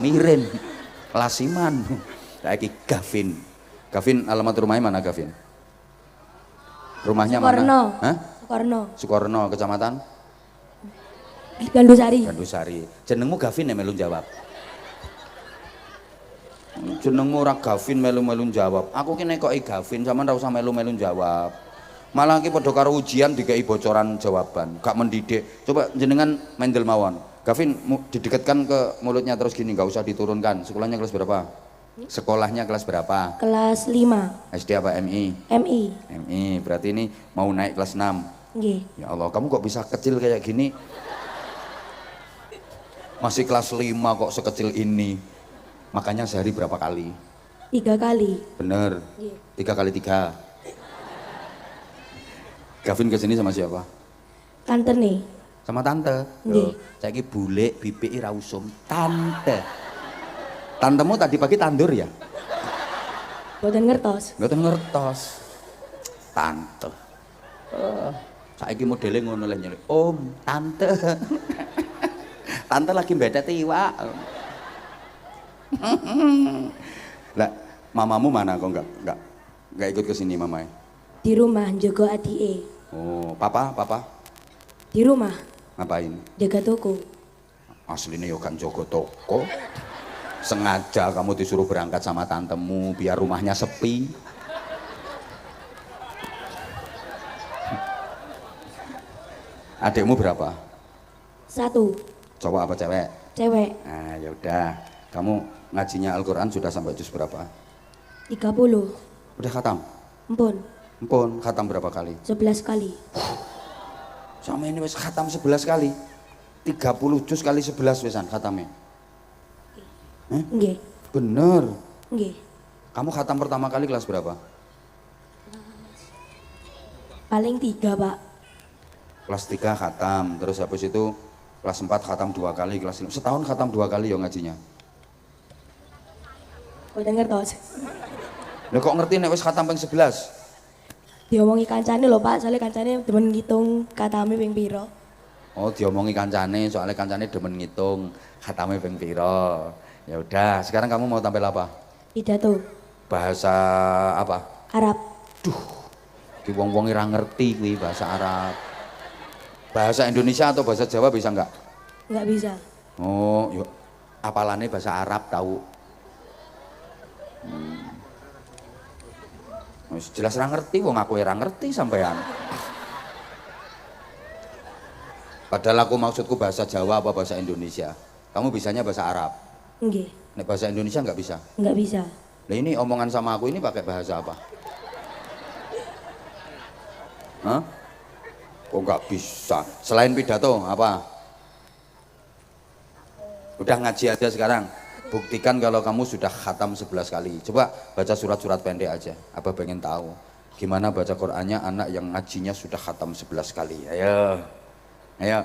Mirin, Lasiman. Saiki Gavin. Gavin, alamat rumahnya mana Gavin? Rumahnya Sukorno. mana? Hah? Sukorno. Sukorno, kecamatan? Gandusari. Gandusari. Jenengmu Gavin ya melu jawab. Jenengmu ora Gavin melu-melu jawab. Aku ki nekoki Gavin, sampean ora usah melu-melu jawab. Malah ki padha karo ujian dikei bocoran jawaban, gak mendidik. Coba jenengan mendel mawon. Gavin didekatkan ke mulutnya terus gini, nggak usah diturunkan. Sekolahnya kelas berapa? Sekolahnya kelas berapa? Kelas 5. SD apa MI? MI. MI, berarti ini mau naik kelas 6. Nggih. Ya Allah, kamu kok bisa kecil kayak gini? Masih kelas 5 kok sekecil ini. Makanya sehari berapa kali? 3 kali. Bener. Nggih. 3 kali 3. Gavin kesini sama siapa? Tante nih. Sama tante. Nggih. Saiki bule bibik ra usum tante. Tantemu tadi pagi tandur ya? Boten ngertos. Mboten ngertos. Tante. Saiki modele ngono le nyeluk. Om, tante. Tante lagi mbetet iwak. Lah, mamamu mana kok enggak ikut ke sini mamae? Di rumah jaga adike. Oh, papa? Di rumah Ngapain? jaga toko. Aslinya yo kan jogo toko. Sengaja kamu disuruh berangkat sama tantemu biar rumahnya sepi. Adikmu berapa? 1. Cowok apa cewek? Cewek. Nah, ya udah. Kamu ngajinya Al-Qur'an sudah sampai juz berapa? 30. Udah khatam? Empun. Ampun, khatam berapa kali? 11 kali. Sama ini wis khatam 11 kali. 30 juz kali 11 wisan khatamnya. Nggih. Bener. Nggih. Kamu khatam pertama kali kelas berapa? Paling 3, Pak. Kelas 3 khatam, terus habis itu kelas 4 khatam 2 kali, kelas 5. Setahun khatam 2 kali ya ngajinya. Boten ngertos. Lah kok ngerti nek wis khatam ping 11? Diomongi kancane lho, Pak. Soalnya kancane demen ngitung katame ping pira. Oh, diomongi kancane, soalnya kancane demen ngitung khatame ping pira. Ya udah, sekarang kamu mau tampil apa? Pidato. Bahasa apa? Arab. Di wong-wong ora ngerti kuwi bahasa Arab. Bahasa Indonesia atau bahasa Jawa bisa enggak? Nggak bisa. Oh, yuk. Apalane bahasa Arab tahu. Wis jelas ora ngerti, wong aku ora ngerti sampean. Padahal aku maksudku bahasa Jawa apa bahasa Indonesia. Kamu bisanya bahasa Arab. Nggih. Nek bahasa Indonesia nggak bisa. Nggak bisa. Nah ini omongan sama aku ini pakai bahasa apa? Hah? Kok nggak bisa? Selain pidato apa? Udah ngaji aja sekarang. Buktikan kalau kamu sudah khatam 11 kali. Coba baca surat-surat pendek aja. Apa pengen tahu gimana baca Qur'annya anak yang ngajinya sudah khatam 11 kali. Ayo. Ayo.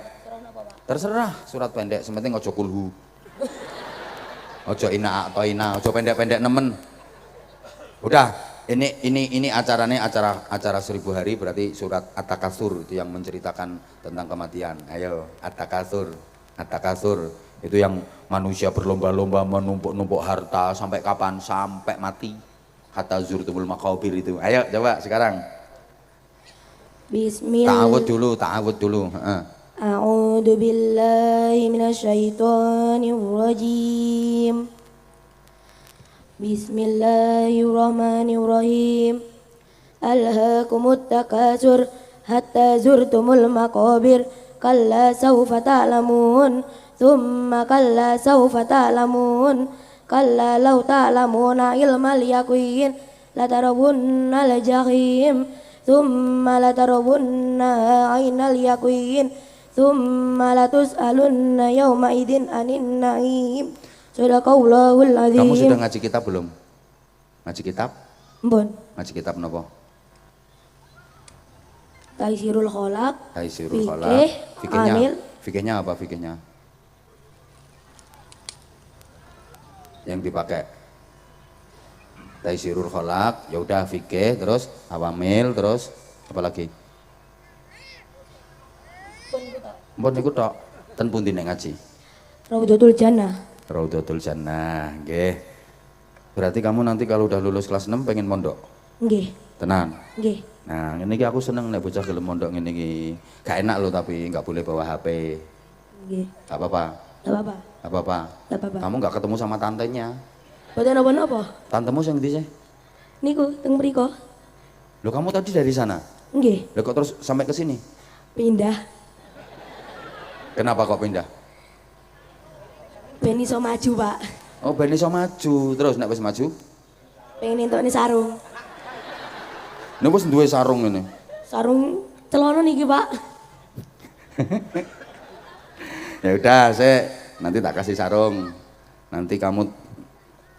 Terserah surat pendek, sementing ojo kulhu. Ojo ina atau ina, ojo pendek-pendek nemen. Udah, ini acaranya acara 1000 hari, berarti surat At-Takatsur itu yang menceritakan tentang kematian. Ayo, At-Takatsur itu yang manusia berlomba-lomba menumpuk-numpuk harta sampai kapan? Sampai mati. Hatta zurtumul maqabir itu. Ayo coba sekarang. Bismillah. Ta'awud dulu. A'udzu billahi minasyaitonir rajim. Bismillahirrahmanirrahim. Alhaakumut takasur hatta zurtumul maqabir. Kalla sawfa ta'lamun. Thumma kalla sawfa ta'lamun. Kalla law ta'lamuna ilmal yaqin latarawunna al-jahim. Thumma latarawunna 'ainal yaqin. Thumma latus'alunna yawma idzin 'anin na'im. Sadaqallahul azim. Kamu sudah ngaji kitab belum? Ngaji kitab? Mbon. Ngaji kitab napa? Taisirul Kholaq. Taisirul Kholaq. Amil. Fikihnya apa fikihnya? Yang dipakai Taisirul Kholaq, ya udah fikih, terus awamil, terus apa lagi? Mbon niku tok. Ten pundi nek ngaji? Raudhatul Jannah. Raudhatul Jannah, nggih. Berarti kamu nanti kalau udah lulus kelas 6 pengen mondok? Nggih. Tenan? Nggih. Nah, ini aku seneng nek bocah gelem mondok ngene iki. Gak enak loh tapi nggak boleh bawa HP. Nggih. Gak apa-apa. Gak apa-apa. Gak apa-apa. Gak apa-apa. Kamu nggak ketemu sama tantenya. Boten napa-napa. Tantemu sing ndi sih? Niku teng mriko. Loh kamu tadi dari sana? Nggih. Loh kok terus sampai ke sini? Pindah. Kenapa kok pindah? Ben iso maju, Pak. Oh, ben iso maju. Terus nek wis maju? Pengen entukne sarung. Nek wis duwe sarung ngene. Sarung celana niki, Pak. Ya udah, saya nanti tak kasih sarung. Nanti kamu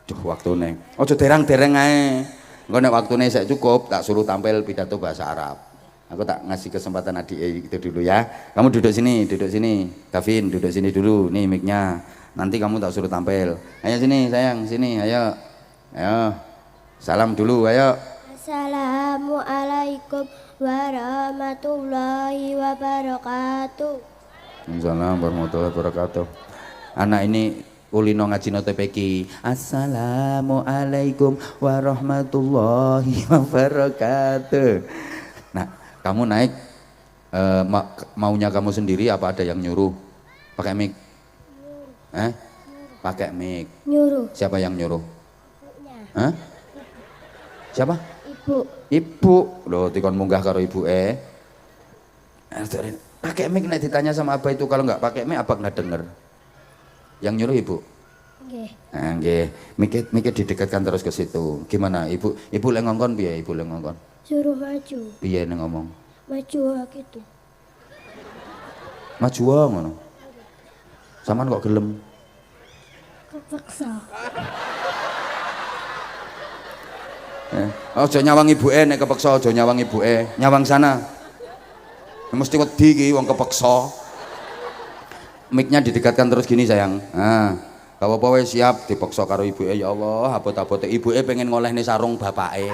duh waktune. Ojo derang-dereng ae. Engko nek waktune sik cukup, tak suruh tampil pidato bahasa Arab. Aku tak ngasih kesempatan adik itu dulu ya. Kamu duduk sini, duduk sini. Gavin, duduk sini dulu. Nih mic-nya. Nanti kamu tak suruh tampil. Ayo sini sayang, sini, ayo. Ayo. Salam dulu, ayo. Assalamualaikum warahmatullahi wabarakatuh. Assalamualaikum warahmatullahi wabarakatuh. Anak ini kulino ngaji no TPQ. Assalamualaikum warahmatullahi wabarakatuh. Nah, kamu naik maunya kamu sendiri apa ada yang nyuruh? Pakai mic? Pakai mic. Nyuruh. Siapa yang nyuruh? Ibunya. Hah? Siapa? Ibu. Ibu. Loh, dikon munggah karo ibu pakai mic nek ditanya sama abah itu, kalau nggak pakai mic abah nggak denger. Yang nyuruh ibu? Nggih. Nah, nggih. Mikir didekatkan terus ke situ. Gimana ibu? Ibu lek ngongkon piye? Ibu lek ngongkon? Suruh maju. Piye nek ngomong? Maju gitu. Maju wae ngono. Saman kok gelem? Kepaksa. Aja nyawang ibuke nek kepeksa, aja nyawang ibuke. Nyawang sana. Mesti wedi iki wong kepeksa. Mic-nya didekatkan terus gini sayang. Nah, gak apa-apa wis siap dipeksa karo ibuke. Ya Allah, abot-abote ibuke pengen ngolehne sarung bapake.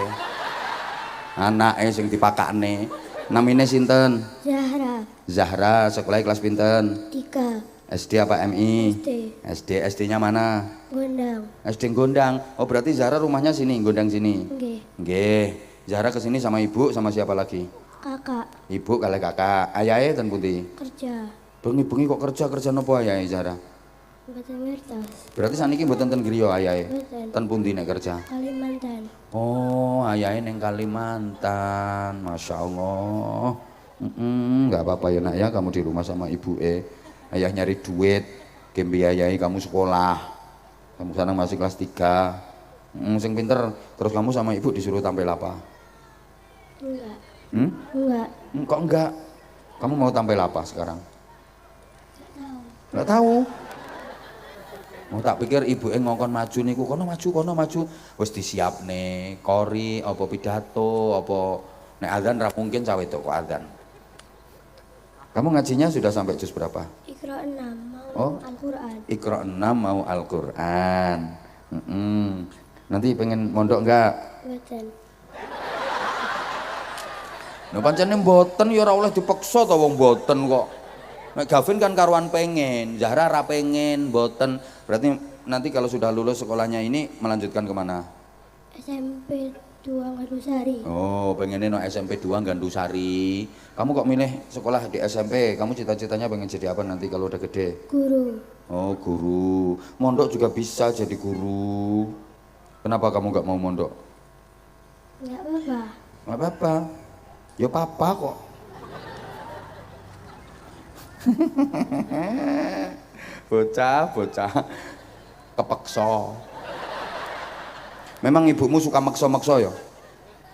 Anake sing dipakakne. Namine sinten? Zahra. Zahra, sekolah kelas pinten? 3. SD apa MI? SD. SD-nya mana? Gondang. SD Gondang. Oh, berarti Zahra rumahnya sini, Gondang sini. Nggih. Nggih. Zahra kesini sama ibu, sama siapa lagi? Kakak. Ibu kali kakak. Ayahe ten pundi? Kerja. Bengi-bengi kok kerja napa ayahe Zahra? Mboten ngertos. Berarti saniki mboten ten griya ayahe. Mboten. Ten pundi nek kerja? Kalimantan. Oh, ayahe ning Kalimantan. Masya Allah. Nggak apa-apa ya nak ya, kamu di rumah sama ibu ayah nyari duit, biayai kamu sekolah. Kamu sekarang masih kelas 3. Sing pinter, terus kamu sama ibu disuruh tampil apa? Enggak. Enggak. Enggak. Kok enggak? Kamu mau tampil apa sekarang? Tahu. Enggak tahu. Mau tak pikir ibu ngongkon maju niku, kono maju. Wis disiapne, kori, apa pidato, apa nek adzan ra mungkin cawe tok kok adzan. Kamu ngajinya sudah sampai juz berapa? Iqra 6 mau Oh. Al-Qur'an. Iqra 6 mau Al-Qur'an. Nanti pengen mondok enggak? Mboten. Nah pancene mboten ya ora oleh dipaksa to wong mboten kok. Nek Gavin kan karuan pengen, Zahra ra pengen, mboten. Berarti nanti kalau sudah lulus sekolahnya ini melanjutkan kemana? SMP 2 Gandusari. Oh, pengennya no SMP 2 Gandusari. Kamu kok milih sekolah di SMP? Kamu cita-citanya pengen jadi apa nanti kalau udah gede? Guru. Oh, guru. Mondok juga bisa jadi guru. Kenapa kamu nggak mau mondok? Enggak apa-apa. Nggak apa-apa. Ya papa kok. Bocah kepeksa. Memang ibumu suka maksa-maksa ya?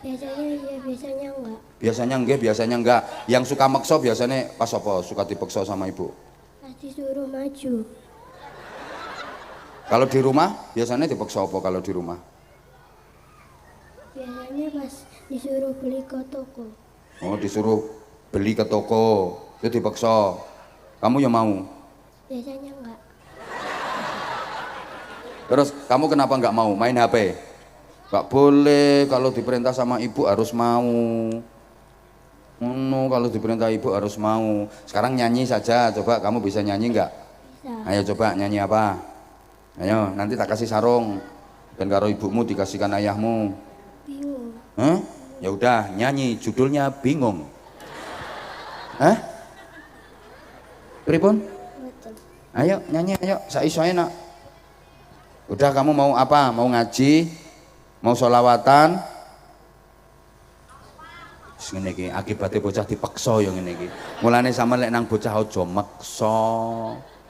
Biasanya iya, biasanya enggak. Biasanya enggak, biasanya enggak. Yang suka maksa biasanya pas apa? Suka dipaksa sama ibu. Pas disuruh maju. Kalau di rumah biasanya dipaksa apa kalau di rumah? Biasanya pas disuruh beli ke toko. Oh, disuruh beli ke toko, itu dipaksa. Kamu yang mau? Biasanya enggak. Terus kamu kenapa nggak mau main HP? Nggak boleh, kalau diperintah sama ibu harus mau. Kalau diperintah ibu harus mau. Sekarang nyanyi saja, coba kamu bisa nyanyi nggak? Bisa. Ayo coba nyanyi apa? Ayo, nanti tak kasih sarung. Dan karo ibumu dikasihkan ayahmu. Bingung. Hah? Ya udah, nyanyi judulnya Bingung. Hah? Pripun? Betul. Ayo nyanyi, ayo saisoe nak. Udah kamu mau apa? Mau ngaji? Mau sholawatan? Ngene iki akibate bocah dipaksa ya ngene iki. Mulane sampean lek nang bocah aja maksa.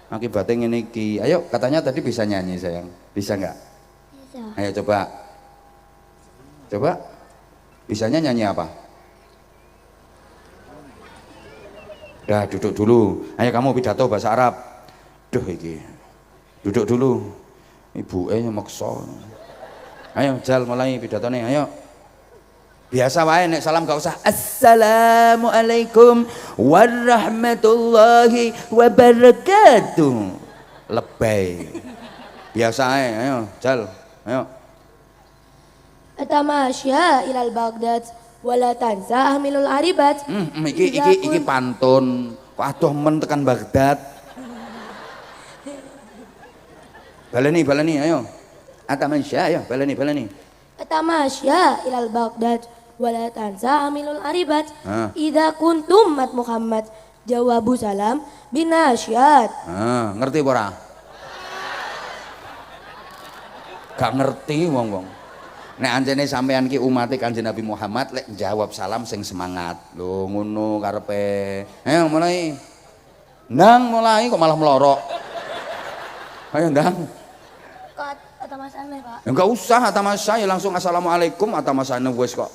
Akibate ngene iki. Ayo, katanya tadi bisa nyanyi sayang. Bisa enggak? Bisa. Ayo coba. Coba. Bisanya nyanyi apa? Udah duduk dulu. Ayo kamu pidato bahasa Arab. Duh iki. Duduk dulu. Ibu maksa. Ayo Jal mulai pidatone, ayo. Biasa wae nek salam gak usah Assalamualaikum warahmatullahi wabarakatuh. Lebay. Biasa ae, ayo Jal. Ayo. Atamasya ilal Baghdad wala tansa ahmilul aribat. Iki pantun. Kok adoh men tekan Baghdad. Baleni ayo. Atamasya ayo baleni. Atamasya ilal Baghdad wala tansa ahmilul aribat. Ah. Idza kuntum mat Muhammad jawabu salam binasyat. Ngerti apa ora? Gak ngerti wong-wong. Nek anjene sampean ki umate Kanjeng Nabi Muhammad lek jawab salam sing semangat. Lho ngono karepe. Ayo mulai. Ndang mulai kok malah melorok. Ayo ndang. Kok atamasane, Pak? Ya enggak usah atamasya ya langsung assalamualaikum atamasane wis kok.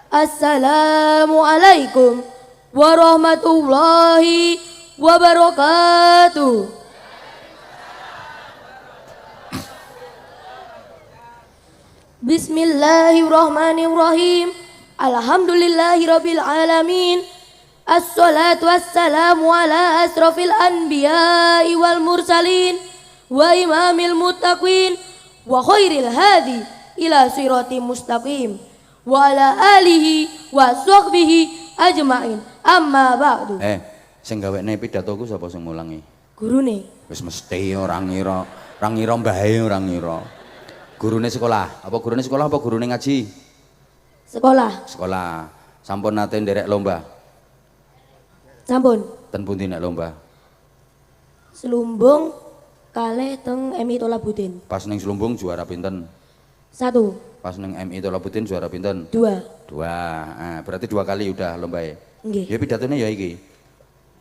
Assalamualaikum warahmatullahi wabarakatuh. Bismillahirrahmanirrahim. Alhamdulillahirabbil alamin. Assalatu wassalamu ala asrofil anbiya'i wal mursalin wa imamil muttaqin wa khairil hadi ila sirati mustaqim wa ala alihi wa sahbihi ajmain. Amma ba'du. Sing gawekne pidatoku sapa sing mulangi? Gurune. Wis mesti ora ngira mbahe ora ngira. Gurune sekolah, apa gurune sekolah apa gurune ngaji? Sekolah. Sekolah. Sampun nate nderek lomba. Sampun. Ten pundi nek lomba? Selumbung kalih teng MI Tolabuddin. Pas ning Slumbung juara pinten? 1, Pas ning MI Tolabuddin juara pinten? 2. 2. Berarti 2 kali udah lombae. Nggih. Ya pidatone ya iki.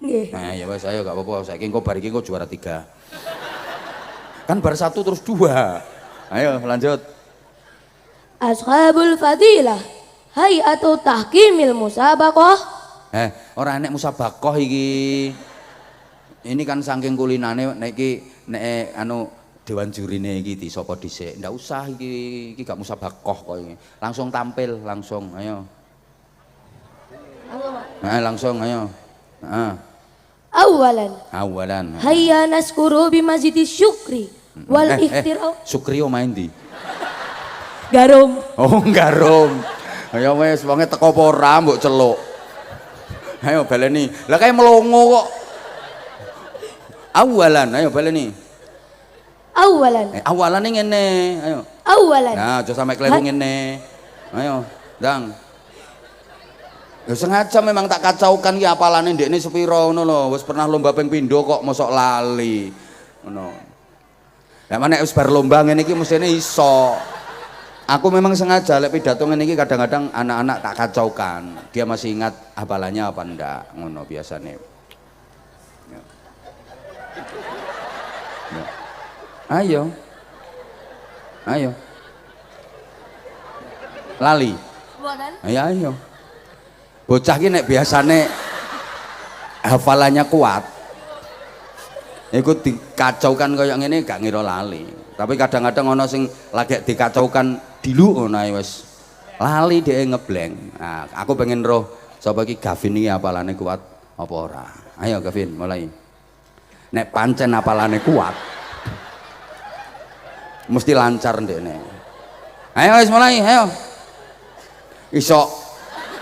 Nggih. Nah, ya wes ayo gak apa-apa. Saiki engko bar iki engko juara 3. Kan bar 1 terus 2. Ayo lanjut. Ashabul fadilah hayatu tahkimil musabaqah. Ora enek musabaqah iki. Ini kan saking kulinane nek iki nek anu dewan jurine iki di sapa dhisik. Ndak usah iki gak musabaqah kok iki. Langsung tampil langsung. Ayo. Langsung ayo. Awalan. Hayya naskuru bimazidis syukri wal ikhtirau. Sukri main di. Garum. Oh, garum. Ayo wis wonge teko apa ora mbok celuk. Ayo baleni. Lah kae melongo kok. Awalan, ayo baleni. Awalane ngene, ayo. Awalan. Nah, aja sampe kleru ngene. Ayo, ndang. Ya sengaja memang tak kacaukan ki apalane ndekne sepiro ngono lho. Wis pernah lomba ping pindho kok mosok lali. Ngono. Lah nek wis bar lomba ngene iki mestine iso. Aku memang sengaja lek pidato ngene iki kadang-kadang anak-anak tak kacaukan. Dia masih ingat hafalannya apa ndak ngono biasane. Ya. Ya. Ayo. Lali. Ayo. Bocah ki nek biasane hafalannya kuat. Iku dikacaukan kaya ngene gak ngira lali. Tapi kadang-kadang ana sing lagi dikacaukan dilu ngono ae wis lali dhek ngeblank. Nah, aku pengen roh sapa iki Gavin iki hafalane kuat apa ora. Ayo Gavin mulai. Nek pancen hafalane kuat mesti lancar ndekne. Ayo wis mulai, ayo. Iso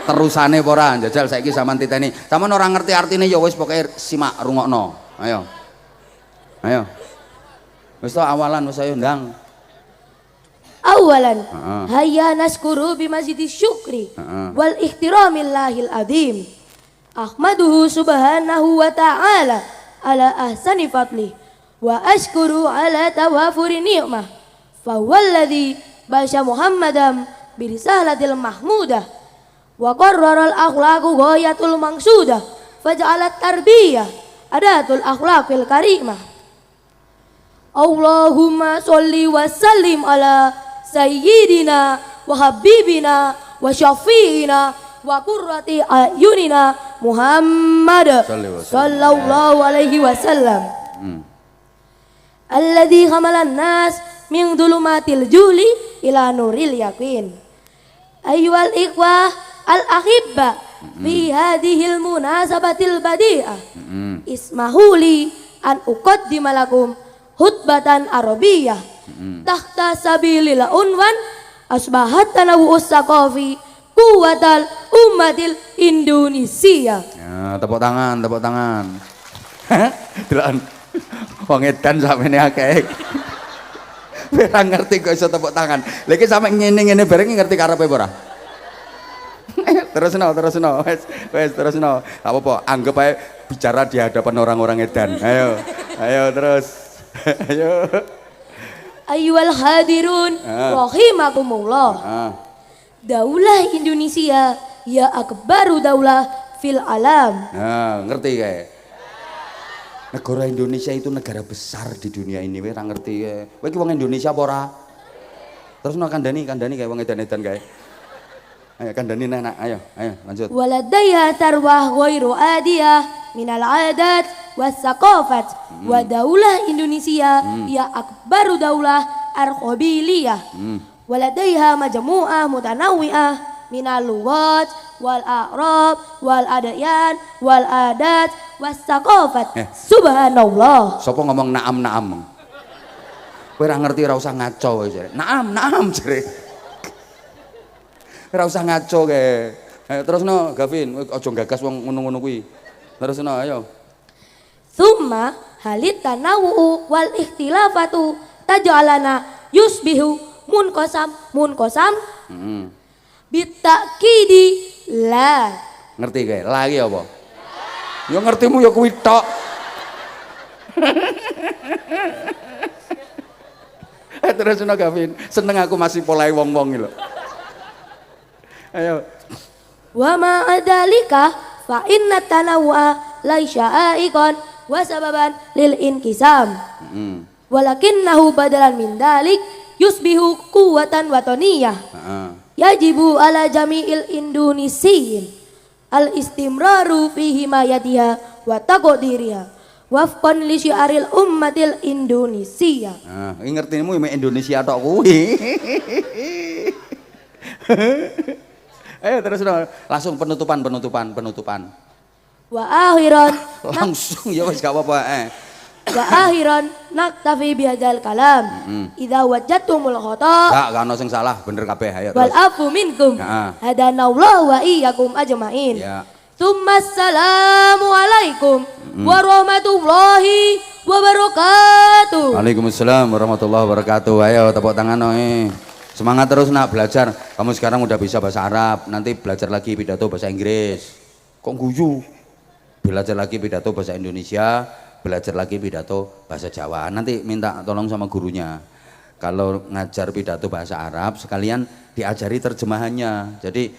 terusane apa ora? Jajal saiki sampean titeni. Sampeyan ora ngerti artine ya wis pokoke simak rungokno. Ayo. Wis to awalan wis ayo ndang. Awalan, Heeh. hayya naskuru bimazidi syukri Heeh. wal ihtiramillahil azim. Ahmaduhu subhanahu wa ta'ala ala ahsani fadli wa ashkuru ala tawafuri ni'mah. Fawalladhi basya Muhammadam birisalatil mahmudah wa qarraral akhlaqu ghayatul mangsudah faj'alat tarbiyah adatul akhlaqil karimah. Allahumma sholli wa sallim ala sayyidina wa habibina wa syafi'ina wa qurrati ayunina Muhammad sallallahu alaihi wasallam alladhi khamalan nas min dhulumatil juli ila nuril yakin. Ayyuhal ikhwah al ahibba fi hadhil munasabatil badi'ah ismahuli an uqaddima lakum hutbatan arabiyah tahta sabilil unwan asbahat tanawu usaqafi kuwatal ummatil Indonesia. Ya, tepuk tangan, tepuk tangan. Delokan wong edan sampeyan akeh. Ora ngerti kok iso tepuk tangan. Lha iki sampe ngene-ngene bareng ngerti karepe apa ora? Terusno, wes terusno. Gak apa-apa, anggap ae bicara di hadapan orang-orang edan. Ayo terus. Ayo. Ayyuhal hadirun rahimakumullah. Daulah Indonesia ya akbaru daulah fil alam. Nah, ngerti kayak. Negara Indonesia itu negara besar di dunia ini, ora ngerti kayak. Kowe iki wong Indonesia apa ora? Terus no kandani kayak wong edan-edan kayak. Ayo kandani nak, ayo lanjut. Waladaiha tarwah ghairu adiyah minal adat was saqafat wa daulah Indonesia ya akbaru daulah arqabiliyah. Waladaiha majmu'ah mutanawwi'ah minal lughat wal a'rab wal adyan wal adat was saqafat. Subhanallah. Sopo ngomong naam? Kowe ora ngerti, ora usah ngaco kowe jare. Naam jare. Ora usah ngaco kae. Ayo terusno Gavin, aja gagas wong ngono-ngono kuwi. Terusno ayo. Summa halit tanawu wal ikhtilafatu taj'alana yusbihu munkosam bitakidi la. Ngerti kae? Lagi apa? Ya ngertimu ya kuwi tok. Terusno Gavin, seneng aku masih polai wong-wong iki lho. Ayo. Wa ma adalika fa inna tanawwa laisha aikon wa sababan lil inkisam. Walakinnahu badalan min dalik yusbihu quwwatan watoniyah. Yajibu ala jami'il indonesiyin al istimraru fi himayatiha wa taqdiriha wafqan li syiaril ummatil Indonesia. Nah, iki ngertimu mek Indonesia tok kuwi. Ayo terus langsung penutupan. Wa akhiran Langsung ya wis gak apa-apa. wa akhiran naktafi bihadzal kalam. Idza wajadtumul khata Gak ono sing salah, bener kabeh. Ayo wal terus. afu minkum Heeh. hadanallahu wa iyyakum ajmain. Ya. Assalamu alaikum warahmatullahi wabarakatuh. Waalaikumsalam warahmatullahi wabarakatuh. Ayo tepuk tangan oi. Semangat terus nak belajar. Kamu sekarang udah bisa bahasa Arab, nanti belajar lagi pidato bahasa Inggris. Kok guyu? Belajar lagi pidato bahasa Indonesia, belajar lagi pidato bahasa Jawa. Nanti minta tolong sama gurunya. Kalau ngajar pidato bahasa Arab, sekalian diajari terjemahannya. Jadi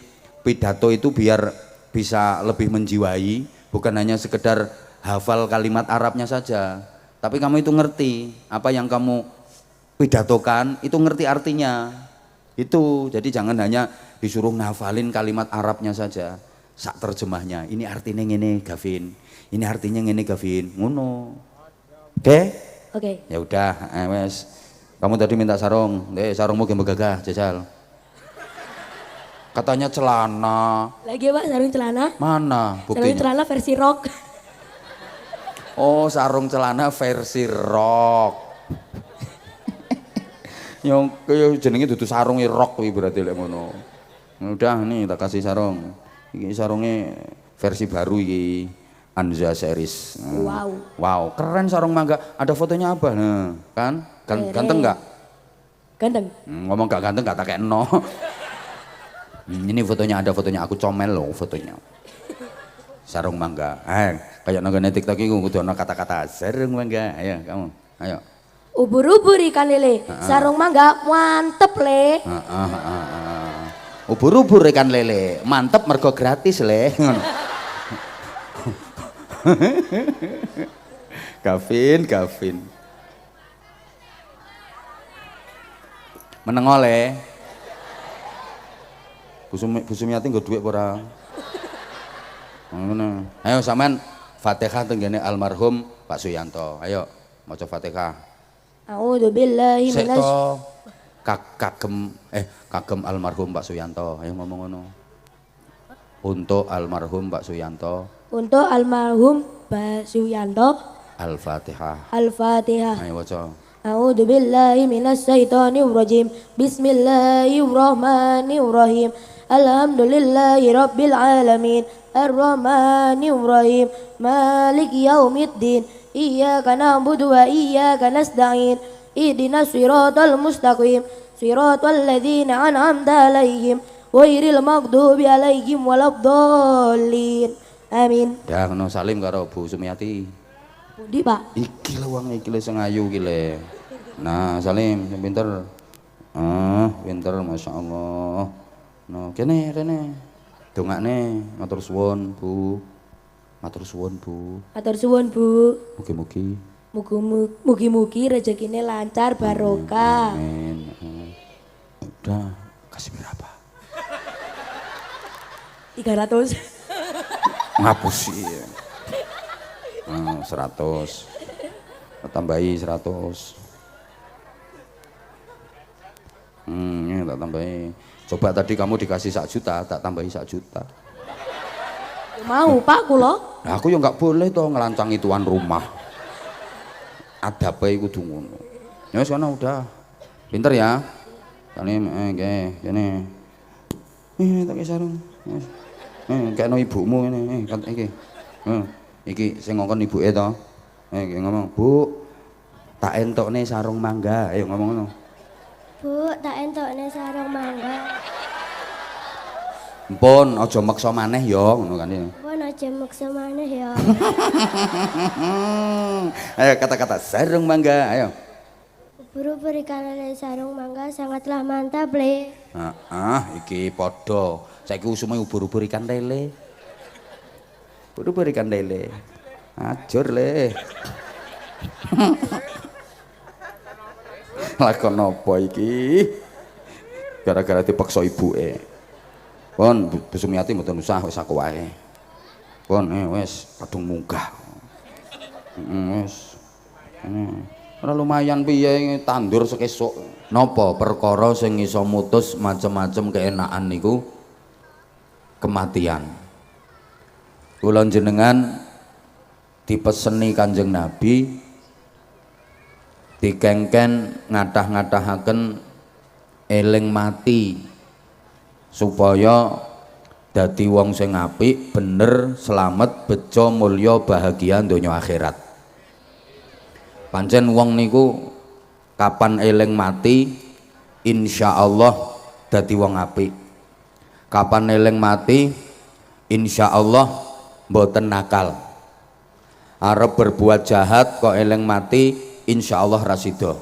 pidato itu biar bisa lebih menjiwai, bukan hanya sekedar hafal kalimat Arabnya saja. Tapi kamu itu ngerti apa yang kamu pidatokan, itu ngerti artinya. Itu jadi jangan hanya disuruh ngafalin kalimat Arabnya saja, sak terjemahnya. Ini artinya ngene Gavin, ini artinya ngene Gavin, ngono. Oke? Oke. Ya udah, wes. Kamu tadi minta sarung, sarungmu gembe gagah jajal. Katanya celana. Lagi Pak sarung celana? Mana Sarung buktinya? celana versi rock. Oh, sarung celana versi rock. Yang kaya jenenge dudu sarunge rock kuwi berarti lek ngono. Udah nih tak kasih sarung. Iki sarunge versi baru iki Anza series. Wow. Wow, keren sarung mangga. Ada fotonya apa? Nah, kan? Ganteng enggak? Ganteng. Ngomong gak ganteng gak tak no. Ini fotonya, ada fotonya, aku comel loh fotonya. Sarung mangga. Kayak nonton TikTok itu kudu ono kata-kata sarung mangga. Ayo kamu, ayo. Ubur-ubur ikan lele, sarung mangga mantep le. Ubur-ubur ikan lele, mantep mergo gratis le. Gavin. Meneng oleh. Busumiati nggo dhuwit ora? Ngono. Ayo sampean Fatihah tenggene almarhum Pak Suyanto. Ayo maca Fatihah. A'udzu billahi minasy kagem almarhum Pak Suyanto. Ayo ngomong ngono. Untuk almarhum Pak Suyanto. Untuk almarhum Pak Suyanto. Al-Fatihah. Al-Fatihah. Ayo waca. A'udzu billahi minasyaitonir rajim. Bismillahirrahmanirrahim. Alhamdulillahi rabbil alamin. Ar-Rahmanir Rahim. Maliki yaumiddin. Iyyaka na'budu wa iyyaka nasta'in. Ihdinas siratal mustaqim. Siratal ladzina an'amta 'alaihim ghairil maghdubi 'alaihim waladdallin. Amin. Ya ngono salim karo Bu Sumiati. Pundi, Pak? Iki lho wong iki lho sing ayu iki le. Nah, salim sing pinter. Pinter masyaallah. No, kene rene. Dongakne matur suwun, Bu. Matur suwun, Bu. Matur suwun, Bu. Mugi-mugi. Mugi-mugi rezekine lancar barokah. Amin. Udah, kasih berapa? 300. Ngapusi. 100. Tambahi 100. Ini tak tambahi. Coba tadi kamu dikasih 1 juta, tak tambahi 1 juta. Mau Pak kula? Nah, aku ya nggak boleh toh ngelancangi tuan rumah. Adabe kudu ngono. Ya wis kono udah. Pinter ya. Kene kene. Tak sarung. Kene ibumu ini, iki. Iki sing ngongkon ibuke to. Ngomong, "Bu, tak entokne sarung mangga." Ayo ngomong ngono. Bu, tak entokne sarung mangga. Mpun, aja maksa maneh ya, ngono kan ya. Pun aja maksa maneh ya. Ayo kata-kata sarung mangga, ayo. Ubur-ubur ikan lele sarung mangga sangatlah mantap le. Iki padha. Saiki usume ubur-ubur ikan lele. Ubur-ubur ikan lele. Ajur le. Lakon apa iki? Gara-gara dipaksa ibuke. Pun Bu Sumiati mboten usah wis aku wae. Pun wis kadung munggah. Wis. Ora lumayan piye tandur sekesuk. Napa perkara sing iso mutus macem-macem keenakan niku kematian. Kula jenengan dipeseni Kanjeng Nabi dikengken ngadah-ngadahaken eling mati supaya dadi wong sing apik, bener, selamat, bejo, mulya, bahagia donya akhirat. Pancen wong niku kapan eling mati insyaallah dadi wong apik. Kapan eling mati insyaallah mboten nakal. Arep berbuat jahat kok eling mati insyaallah ra sida.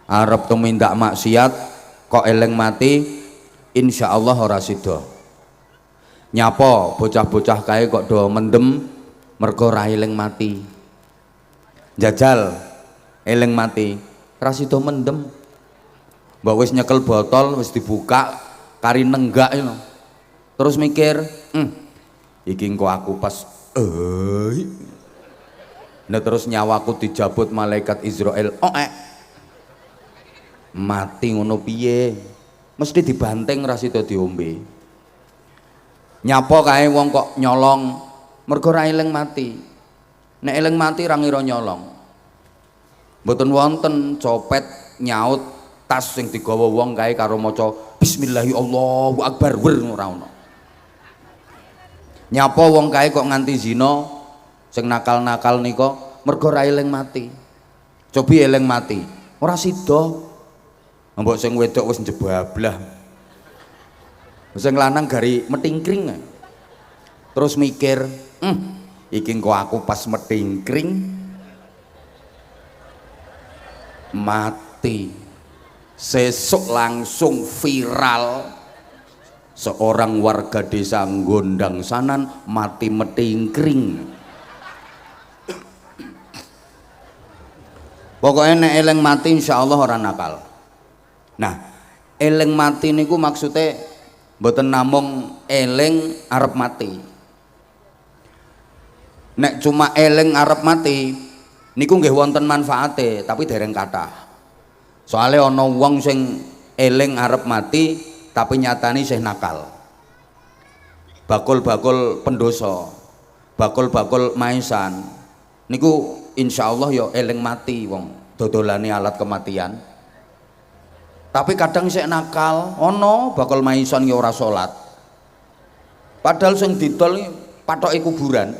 Arep tumindak maksiat kok eling mati insyaallah ora sida. Nyapa bocah-bocah kae kok do mendem mergo ra eling mati. Jajal eling mati ra sida mendem. Mbok wis nyekel botol wis dibuka kari nenggak ngono. Terus mikir, iki engko aku pas nah terus nyawaku dijabut malaikat Israel. Mati ngono piye? Mesti dibanting ra sida diombe. Nyapa kae wong kok nyolong mergo ra eling mati. Nek eling mati ra ngira nyolong. Mboten wonten copet nyaut tas sing digawa wong kae karo maca bismillahirrahmanirrahim Allahu akbar ora ono. Nyapa wong kae kok nganti zina sing nakal-nakal nika mergo ra eling mati. Cobi eling mati. Ora sida. Mbok sing wedok wis njebablah. Sing lanang gari metingkring. Terus mikir, iki kok aku pas metingkring mati. Sesuk langsung viral. Seorang warga desa Gondang Sanan mati metingkring. Pokoknya nek eleng mati insyaallah ora nakal. Nah, eleng mati niku maksudnya mboten namung eleng arep mati. Nek cuma eleng arep mati niku nggih wonten manfaate, tapi dereng kathah. Soalnya ana wong sing eleng arep mati tapi nyatane isih nakal. Bakul-bakul pendosa, bakul-bakul maesan niku insyaallah ya eleng mati wong dodolane alat kematian. Tapi kadang sik nakal, ana bakul maesan ya ora salat. Padahal sing didol patoke kuburan.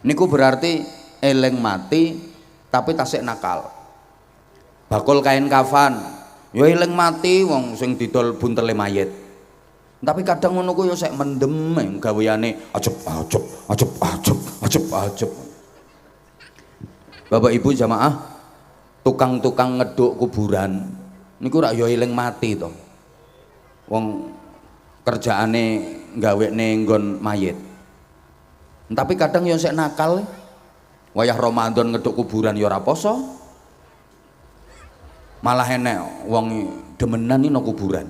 Niku berarti eleng mati tapi tasik nakal. Bakul kain kafan ya eleng mati wong sing didol buntele mayit. Tapi kadang ngono ku ya sik mendem gaweane ajep. Bapak Ibu jamaah, tukang-tukang ngeduk kuburan niku rak ya eleng mati to. Wong kerjaane gawene nggon mayit. Tapi kadang ya sik nakal. Wayah Ramadan ngeduk kuburan ya ora poso. Malah enek wong demenan iki nang kuburan.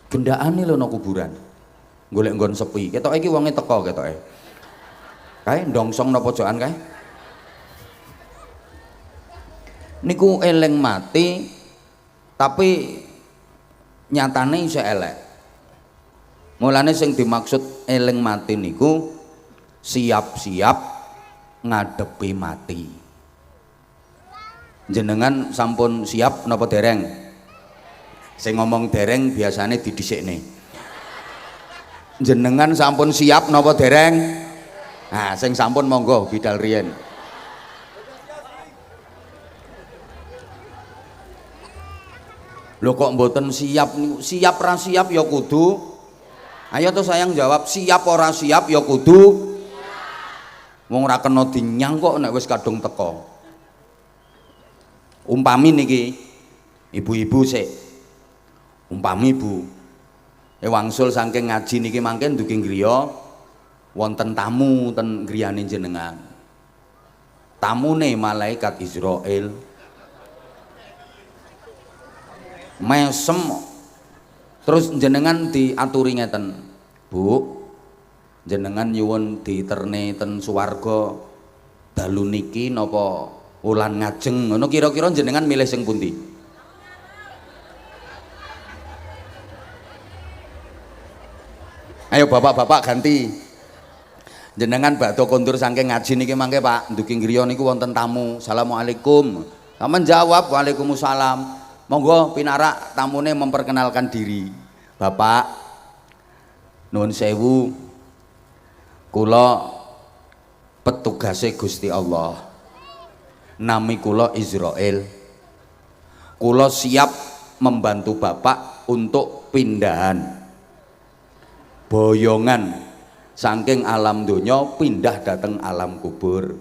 Gendakane lho nang kuburan. Golek nggon sepi. Ketoke iki wonge teko ketoke. Kae ndongsong nang pojokan kae. Niku eleng mati tapi nyatane isih elek. Mulane sing dimaksud eleng mati niku siap-siap ngadepi mati. Jenengan sampun siap napa dereng? Sing ngomong dereng biasane didhisikne. Jenengan sampun siap napa dereng? Nah, sing sampun monggo bidal riyen. Lho kok mboten siap niku? Siap ra siap ya kudu. Ayo to sayang jawab, siap ora siap ya kudu. Wong ora kena dinyang kok nek wis kadung teko. Umpami niki ibu-ibu sik. Umpami Bu wangsul saking ngaji niki mangke ndugi griya wonten tamu ten griyane jenengan. Tamune malaikat Israil. Mesem terus jenengan diaturi ngeten, Bu, jenengan nyuwun diterne ten swarga dalu niki napa wulan ngajeng ngono, kira-kira jenengan milih sing pundi? Ayo bapak-bapak ganti. Jenengan badhe kondur saking ngaji niki mangke Pak, ndugi griya niku wonten tamu. Assalamualaikum. Sampeyan jawab waalaikumsalam. Monggo pinarak tamune memperkenalkan diri. Bapak nuwun sewu, kula petugase Gusti Allah. Nami kula Israil. Kula siap membantu Bapak untuk pindahan boyongan saking alam donya pindah dateng alam kubur.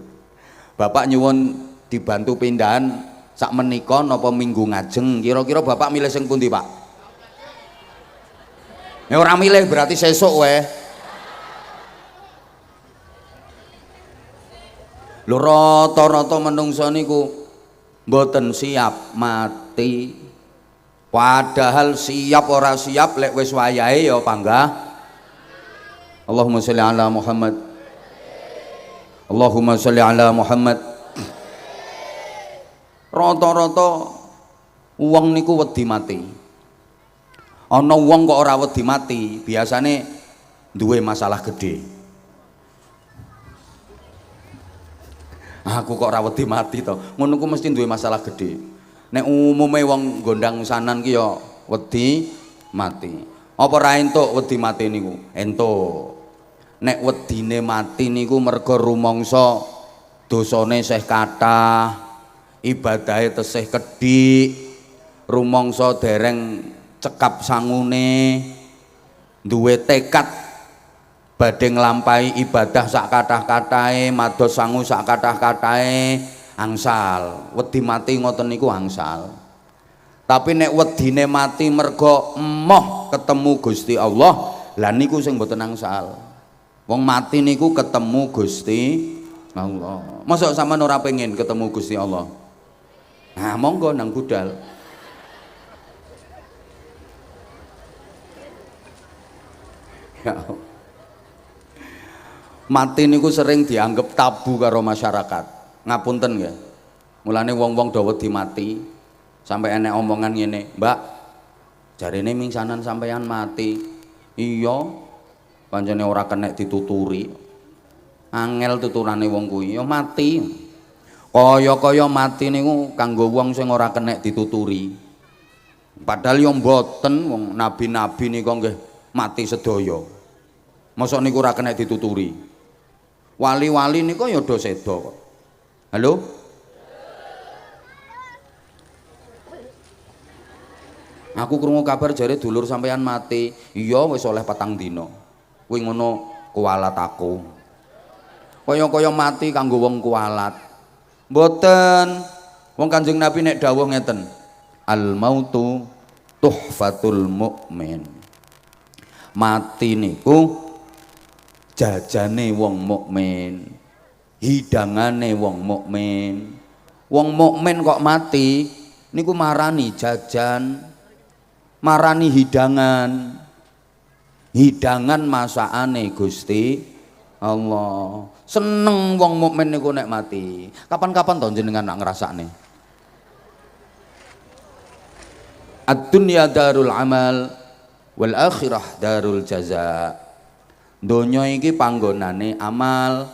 Bapak nyuwun dibantu pindahan sak menika napa minggu ngajeng, kira-kira Bapak milih sing pundi Pak? Ya ora milih berarti sesuk wae. Lho rata-rata menungso niku mboten siap mati. Padahal siap ora siap lek wis wayahe ya panggah. Allahumma sholli ala Muhammad. Allahumma sholli ala Muhammad. Rata-rata wong niku wedi mati. Ana wong kok ora wedi mati, biasane duwe masalah gede. Aku kok ora wedi mati to. Ngono ku mesti duwe masalah gede. Nek umume wong Gondang Sanan ki ya wedi mati. Apa ra entuk wedi mati niku? Entuk. Nek wedine mati niku mergo rumangsa dosane isih kathah, ibadahe tesih kedhik, rumangsa dereng cekap sangune, duwe tekad badhe nglampahi ibadah sak kathah-kathahe, mados sangu sak kathah-kathahe, angsal. Wedi mati ngoten niku angsal. Tapi nek wedine mati mergo emoh ketemu Gusti Allah, lah niku sing mboten angsal. Wong mati niku ketemu Gusti Allah. Mosok sampean ora pengen ketemu Gusti Allah? Nah, monggo nang budal. Ya. Mati niku sering dianggap tabu karo masyarakat. Ngapunten nggih. Mulane wong-wong do wedi mati. Sampai enek omongan ngene, "Mbak, jarine mingsanan sampeyan mati." Iya, pancene ora kenek dituturi. Angel tuturane wong kuwi, ya mati. Kaya-kaya mati niku kanggo wong sing ora kenek dituturi. Padahal ya mboten, wong nabi-nabi nika nggih mati sedaya. Mosok niku ora kenek dituturi. Wali-wali nika ya do seda kok. Halo? Aku krungu kabar jare dulur sampeyan mati. Iya wis oleh 4 dina. Kuwi ngono kualat aku. Kaya-kaya mati kanggo wong kualat. Mboten. Wong Kanjeng Nabi nek dawuh ngeten. Al mautu tuhfatul mukmin. Mati niku jajane wong mukmin. Hidangane wong mukmin. Wong mukmin kok mati niku marani jajan. Marani hidangan masaane Gusti Allah. Seneng wong mukmin niku nek mati. Kapan-kapan to jenengan nak ngrasakne? Ad-dunya darul amal wal akhirah darul jaza. Donya iki panggonane amal,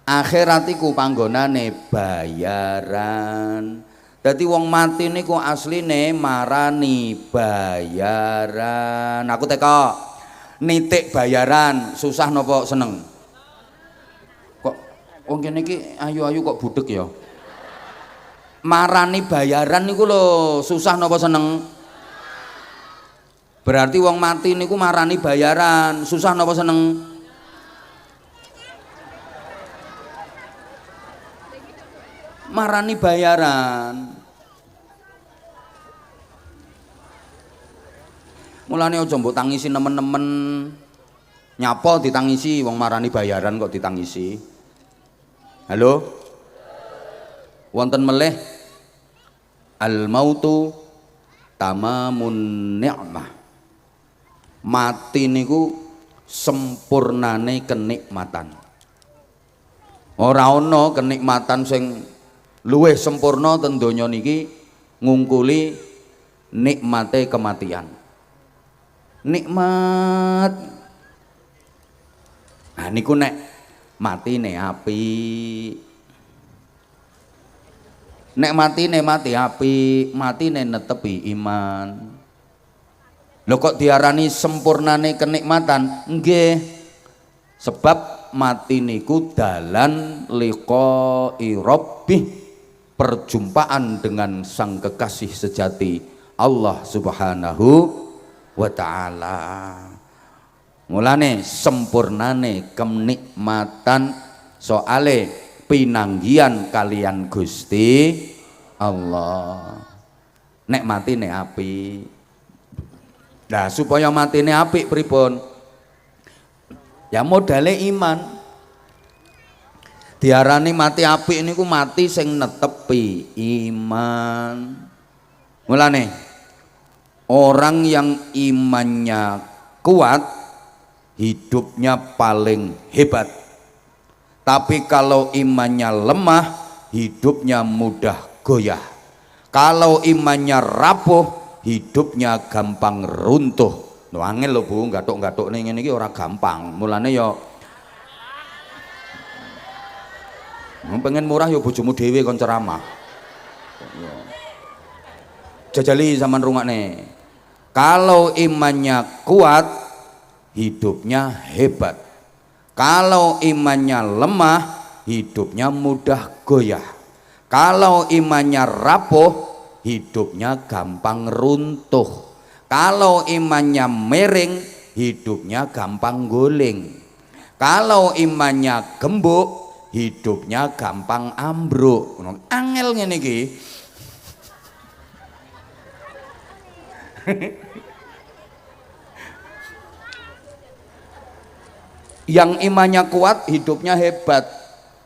akhirat iku panggonane bayaran. Dadi wong mati niku asline marani bayaran. Aku teko nitik bayaran, susah napa seneng? Kok wong kene iki ayu-ayu kok budek ya? Marani bayaran niku lho, susah napa seneng? Berarti wong mati niku marani bayaran, susah napa seneng? Marani bayaran. Mulane aja mbok tangisi nemen-nemen. Nyapa ditangisi wong marani bayaran kok ditangisi. Halo? Wonten melih al mautu tamamun ni'mah. Mati niku sempurnane kenikmatan. Ora ana kenikmatan sing luwih sempurna ten donya niki ngungkuli nikmate kematian. Nikmat. Nah niku nek matine apik. Nek matine mati apik, matine netepi iman. Lho kok diarani sempurnane kenikmatan? Nggih. Sebab mati niku dalan liqa'i rabbih, perjumpaan dengan sang kekasih sejati Allah Subhanahu wa ta'ala. Mulane sempurnane kenikmatan soale pinanggian kalian Gusti Allah. Nek matine apik. Nah, supaya matine apik pripun? Ya modale iman. Diarani mati apik niku mati sing netepi iman. Mulane orang yang imannya kuat hidupnya paling hebat. Tapi kalau imannya lemah hidupnya mudah goyah. Kalau imannya rapuh hidupnya gampang runtuh. Angel lho Bu, gathuk-gathuk ning ngene iki ora gampang. Mulane ya pengen murah ya bojomu dhewe kon ceramah. Jajali zaman rungokne. Kalau imannya kuat, hidupnya hebat. Kalau imannya lemah, hidupnya mudah goyah. Kalau imannya rapuh, hidupnya gampang runtuh. Kalau imannya miring, hidupnya gampang guling. Kalau imannya gembuk, hidupnya gampang ambruk. Angel ngene iki. Yang imannya kuat, hidupnya hebat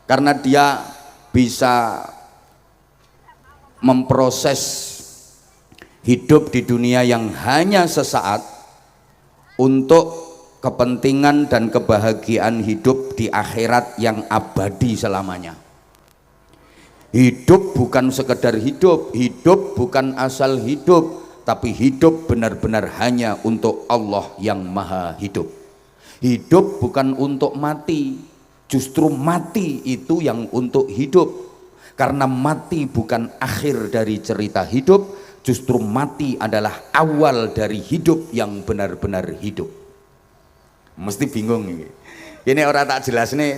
karena dia bisa memproses hidup di dunia yang hanya sesaat untuk kepentingan dan kebahagiaan hidup di akhirat yang abadi selamanya. Hidup bukan sekedar hidup, hidup bukan asal hidup, tapi hidup benar-benar hanya untuk Allah yang maha hidup. Hidup bukan untuk mati, justru mati itu yang untuk hidup. Karena mati bukan akhir dari cerita hidup, justru mati adalah awal dari hidup yang benar-benar hidup. Mesti bingung ini. Ini orang tak jelas nih,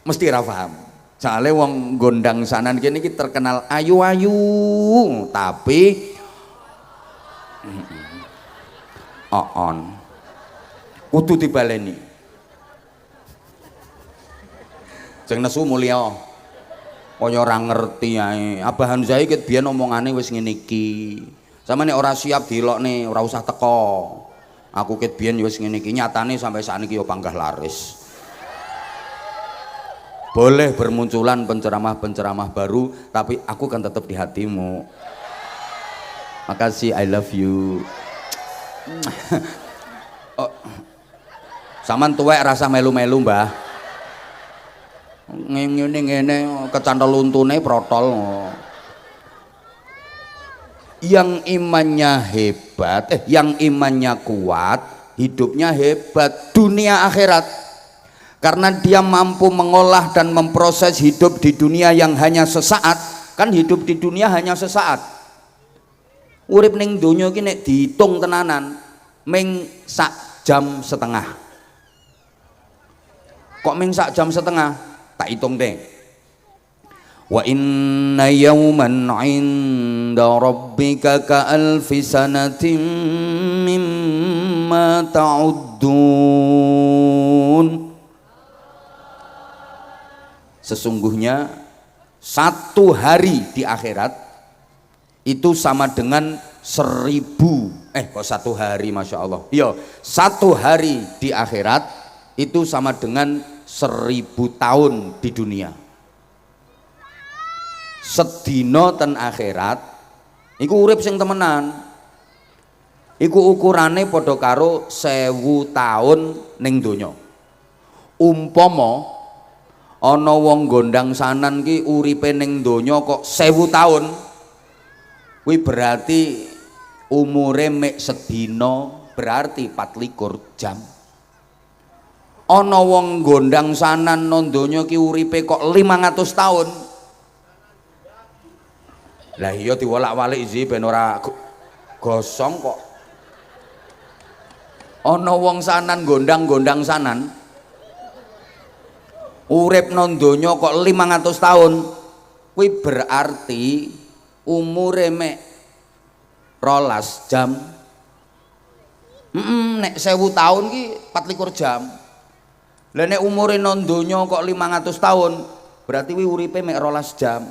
mesti ra paham. Soalnya wong gondang sanan kene iki terkenal ayu-ayu, tapi on kudu dibaleni. Sing nesu mulya. Kaya ora ngerti ae. Abahan Zai ket biyen omongane wis ngene iki. Samane ora siap dilokne, ora usah teko. Aku ket biyen wis ngene iki, nyatane sampai sakniki yo panggah laris. Boleh bermunculan penceramah-penceramah baru, tapi aku kan tetap di hatimu. Makasih, I love you. Oh, saman tuwek rasa melu-melu, Mbah. Ngene kecantol untune protol. Yang imannya hebat, yang imannya kuat, hidupnya hebat dunia akhirat. Karena dia mampu mengolah dan memproses hidup di dunia yang hanya sesaat. Kan hidup di dunia hanya sesaat. Urip ning donya iki nek diitung tenanan ming sak jam setengah. Kok ming sak jam setengah? Tak hitung deh. Wa inna yawman 'inda rabbika ka alfi sanatin mimma ta'uddun. Sesungguhnya satu hari di akhirat itu sama dengan 1000 kok satu hari, Masya Allah. Iya, satu hari di akhirat itu sama dengan 1000 tahun di dunia. Sedina ten akhirat iku urip sing temenan. Iku ukurane padha karo 1000 tahun ning donya. Umpama ana wong gondang sanan ki uripe ning donya kok 1000 tahun, kuwi berarti umure mek sedina, berarti 24 jam. Ana wong gondang sanan nang donya ki uripe kok 500 tahun. Lah iya diwolak-walik iki ben ora gosong kok. Ana wong sanan gondang-gondang sanan urip nang donya kok 500 tahun. Kuwi berarti umure mek 12 jam. Nek 1000 tahun ki 24 jam. Lah nek umure nang donya kok 500 tahun, berarti kuwi uripe mek 12 jam.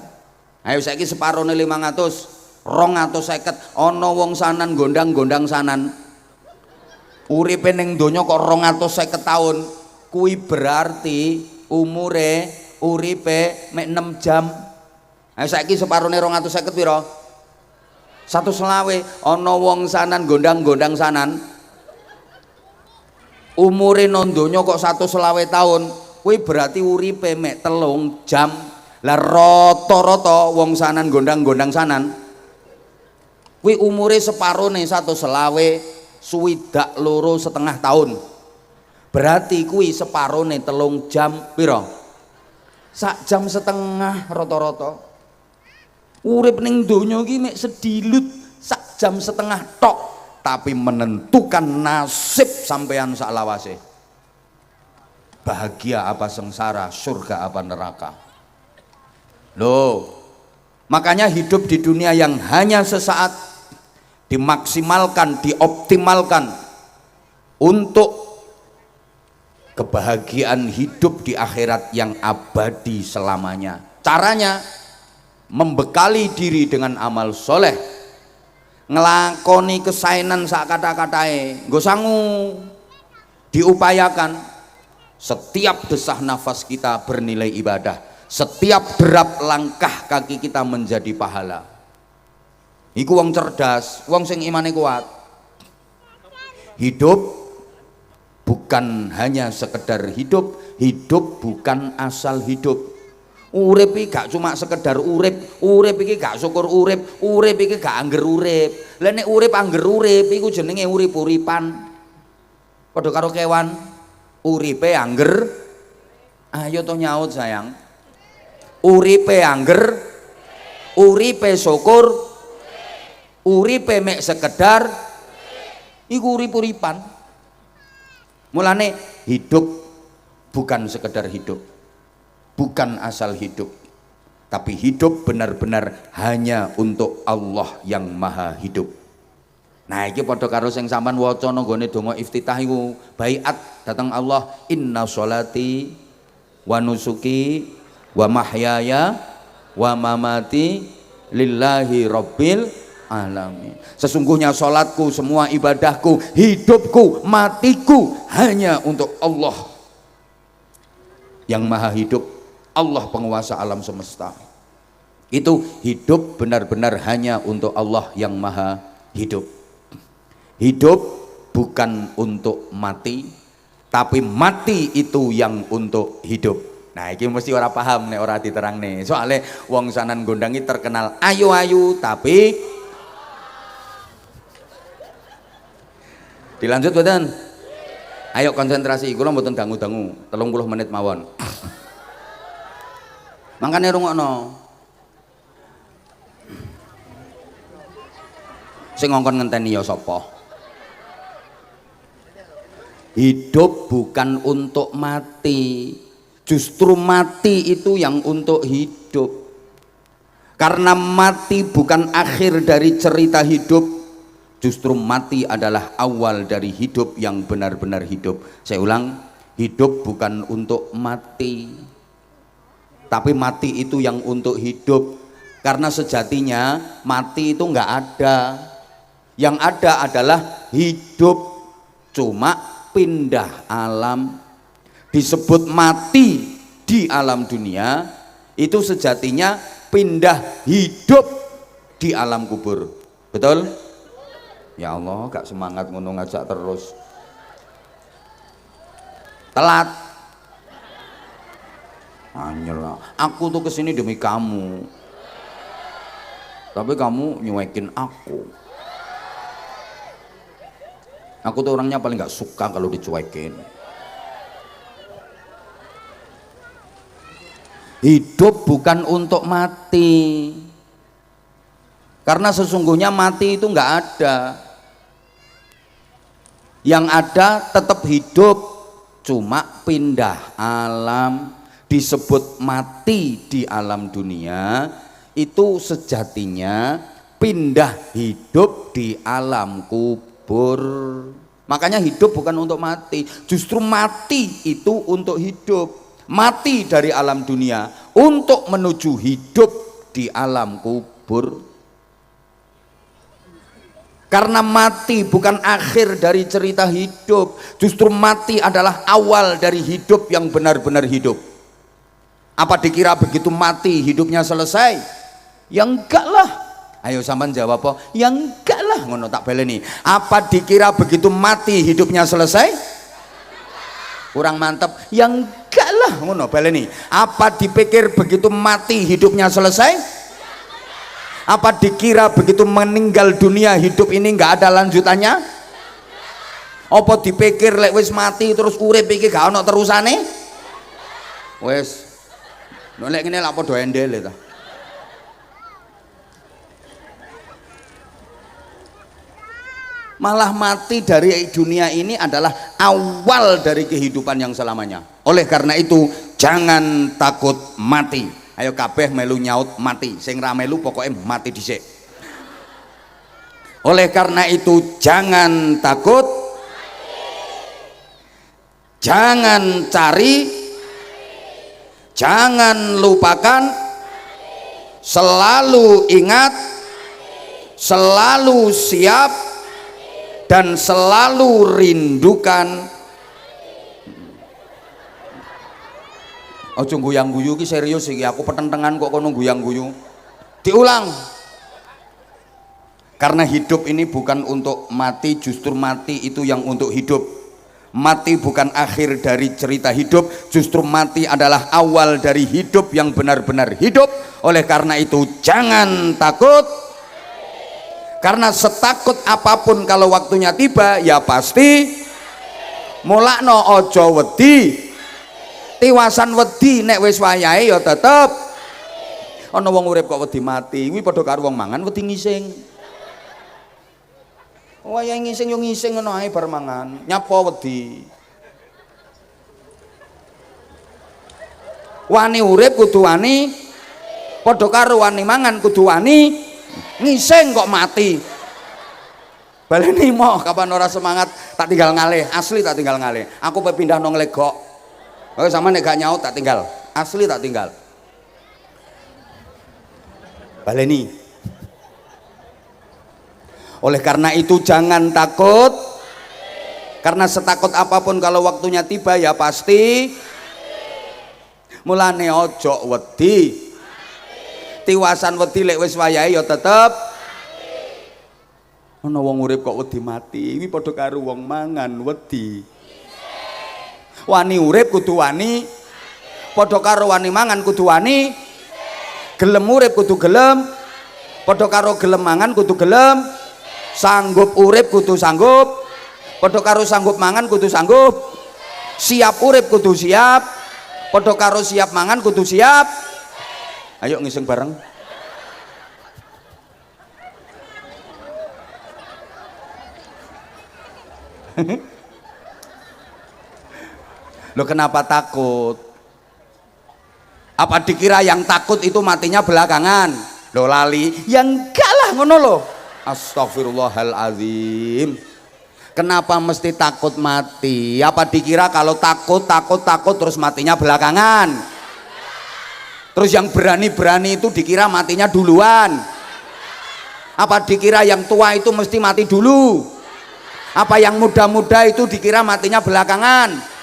Ayo saiki separone 500, 250. Ana wong sanan gondang-gondang sanan uripe ning donya kok 250 tahun, kuwi berarti umure uripe mek 6 jam. Ayo saiki separone 250 pira? 120. Ana wong sanan gondang-gondang sanan umure nang donya kok 120 tahun, kuwi berarti uripe mek 3 jam. Lah rata-rata wong sanan gondang-gondang sanan kuwi umure separone 120, 62,5 tahun. Berarti kuwi separone 3 jam pira? 1 jam setengah rata-rata. Urip ning donya iki mek sedilut 1 jam setengah tok, tapi menentukan nasib sampean saklawase. Bahagia apa sengsara, surga apa neraka. Loh, makanya hidup di dunia yang hanya sesaat dimaksimalkan, dioptimalkan untuk kebahagiaan hidup di akhirat yang abadi selamanya. Caranya membekali diri dengan amal soleh, ngelakoni kesaenan sak kata-katae, nggo sangu, diupayakan setiap desah nafas kita bernilai ibadah, setiap derap langkah kaki kita menjadi pahala. Iku wong cerdas, wong sing imane kuat. Hidup bukan hanya sekedar hidup, hidup bukan asal hidup. Urip iki gak cuma sekedar urip, urip iki gak syukur urip, urip iki gak angger urip. Lah nek urip angger urip iku jenenge urip-uripan. Padha karo kewan, uripe angger. Ayo to nyaut sayang. Uripe angger, uripe syukur, uripe mek sekedar iku urip-uripan. Mulane hidup bukan sekedar hidup, bukan asal hidup, tapi hidup benar-benar hanya untuk Allah yang maha hidup. Nah iki padha karo sing sampean waca nggone donga iftitah iku, baiat datang Allah, inna sholati wa nusuki wa mahyaya wa mamati lillahi rabbil alamin. Sesungguhnya sholatku, semua ibadahku, hidupku, matiku hanya untuk Allah yang maha hidup, Allah penguasa alam semesta. Itu hidup benar-benar hanya untuk Allah yang maha hidup. Hidup bukan untuk mati, tapi mati itu yang untuk hidup. Nah ini mesti ora paham nek ora diterang nih. Soalnya wong Sanan Gondangi terkenal ayu-ayu tapi dilanjut mboten? Ayo konsentrasi, kula mboten dangu-dangu, 30 menit mawon. Mangkane rungokno. Sing ngongkon ngenteni ya sapa? Hidup bukan untuk mati, justru mati itu yang untuk hidup. Karena mati bukan akhir dari cerita hidup, justru mati adalah awal dari hidup yang benar-benar hidup. Saya ulang, hidup bukan untuk mati, tapi mati itu yang untuk hidup. Karena sejatinya mati itu nggak ada, yang ada adalah hidup, cuma pindah alam. Disebut mati di alam dunia, itu sejatinya pindah hidup di alam kubur. Betul? Ya Allah, gak semangat ngono ngajak terus. Telat. Anyel, aku tuh kesini demi kamu, tapi kamu nyuekin aku. Aku tuh orangnya paling gak suka kalau dicuekin. Hidup bukan untuk mati, karena sesungguhnya mati itu nggak ada. Yang ada tetap hidup, cuma pindah alam. Disebut mati di alam dunia, itu sejatinya pindah hidup di alam kubur. Makanya hidup bukan untuk mati, justru mati itu untuk hidup. Mati dari alam dunia untuk menuju hidup di alam kubur. Karena mati bukan akhir dari cerita hidup, justru mati adalah awal dari hidup yang benar-benar hidup. Apa dikira begitu mati hidupnya selesai? Ya enggak lah. Ayo sampean jawab apa? Ya enggak lah, ngono tak baleni. Apa dikira begitu mati hidupnya selesai? Kurang mantep. Ya enggak lah, ngono baleni. Apa dipikir begitu mati hidupnya selesai? Apa dikira begitu meninggal dunia hidup ini enggak ada lanjutannya? Apa dipikir lek wis mati terus urip iki gak ono terusane? Wis. Nek ngene lak padha endele ta. Malah mati dari dunia ini adalah awal dari kehidupan yang selamanya. Oleh karena itu jangan takut mati. Ayo kabeh melu nyaut mati, sing ra melu pokoknya mati dhisik. Oleh karena itu jangan takut, jangan cari, jangan lupakan, selalu ingat, selalu siap, dan selalu rindukan. Ojo guyang-guyu ki serius iki, aku petentengan kok kono guyang-guyu. Diulang. Karena hidup ini bukan untuk mati, justru mati itu yang untuk hidup. Mati bukan akhir dari cerita hidup, justru mati adalah awal dari hidup yang benar-benar hidup. Oleh karena itu jangan takut. Karena setakut apapun kalau waktunya tiba ya pasti mulakno ojo wedi. Tiwasan wedi nek wis wayahe ya tetep. Ana wong urip kok wedi mati, kuwi padha karo wong mangan wedi ngising. Wayahe ngising yo ngising ngono ae bar mangan, nyapa wedi. Wani urip kudu wani, padha karo wani mangan kudu wani ngising kok mati. Baleni moh kapan ora semangat tak tinggal ngalih, asli tak tinggal ngalih. Aku pe pindah nang legok. Oke sama nek gak nyaut tak tinggal, asli tak tinggal. Baleni. Oleh karena itu jangan takut. Karena setakut apapun kalau waktunya tiba ya pasti. Mulane ojo wedi. Tiwasan wedi lek wis wayahe ya tetep. Ana wong urip kok wedi mati, kuwi padha karo wong mangan wedi. Wani urip kudu wani, padha karo wani mangan kudu wani. Gelem urip kudu gelem, padha karo gelem mangan kudu gelem. Sanggup urip kudu sanggup, padha karo sanggup mangan kudu sanggup. Siap urip kudu siap, padha karo siap mangan kudu siap. Ayo ngising bareng. Lo kenapa takut? Apa dikira yang takut itu matinya belakangan? Lo lali? Ya enggak lah ngono lo. Astagfirullahaladzim. Kenapa mesti takut mati? Apa dikira kalau takut terus matinya belakangan? Terus yang berani-berani itu dikira matinya duluan? Apa dikira yang tua itu mesti mati dulu? Apa yang muda-muda itu dikira matinya belakangan?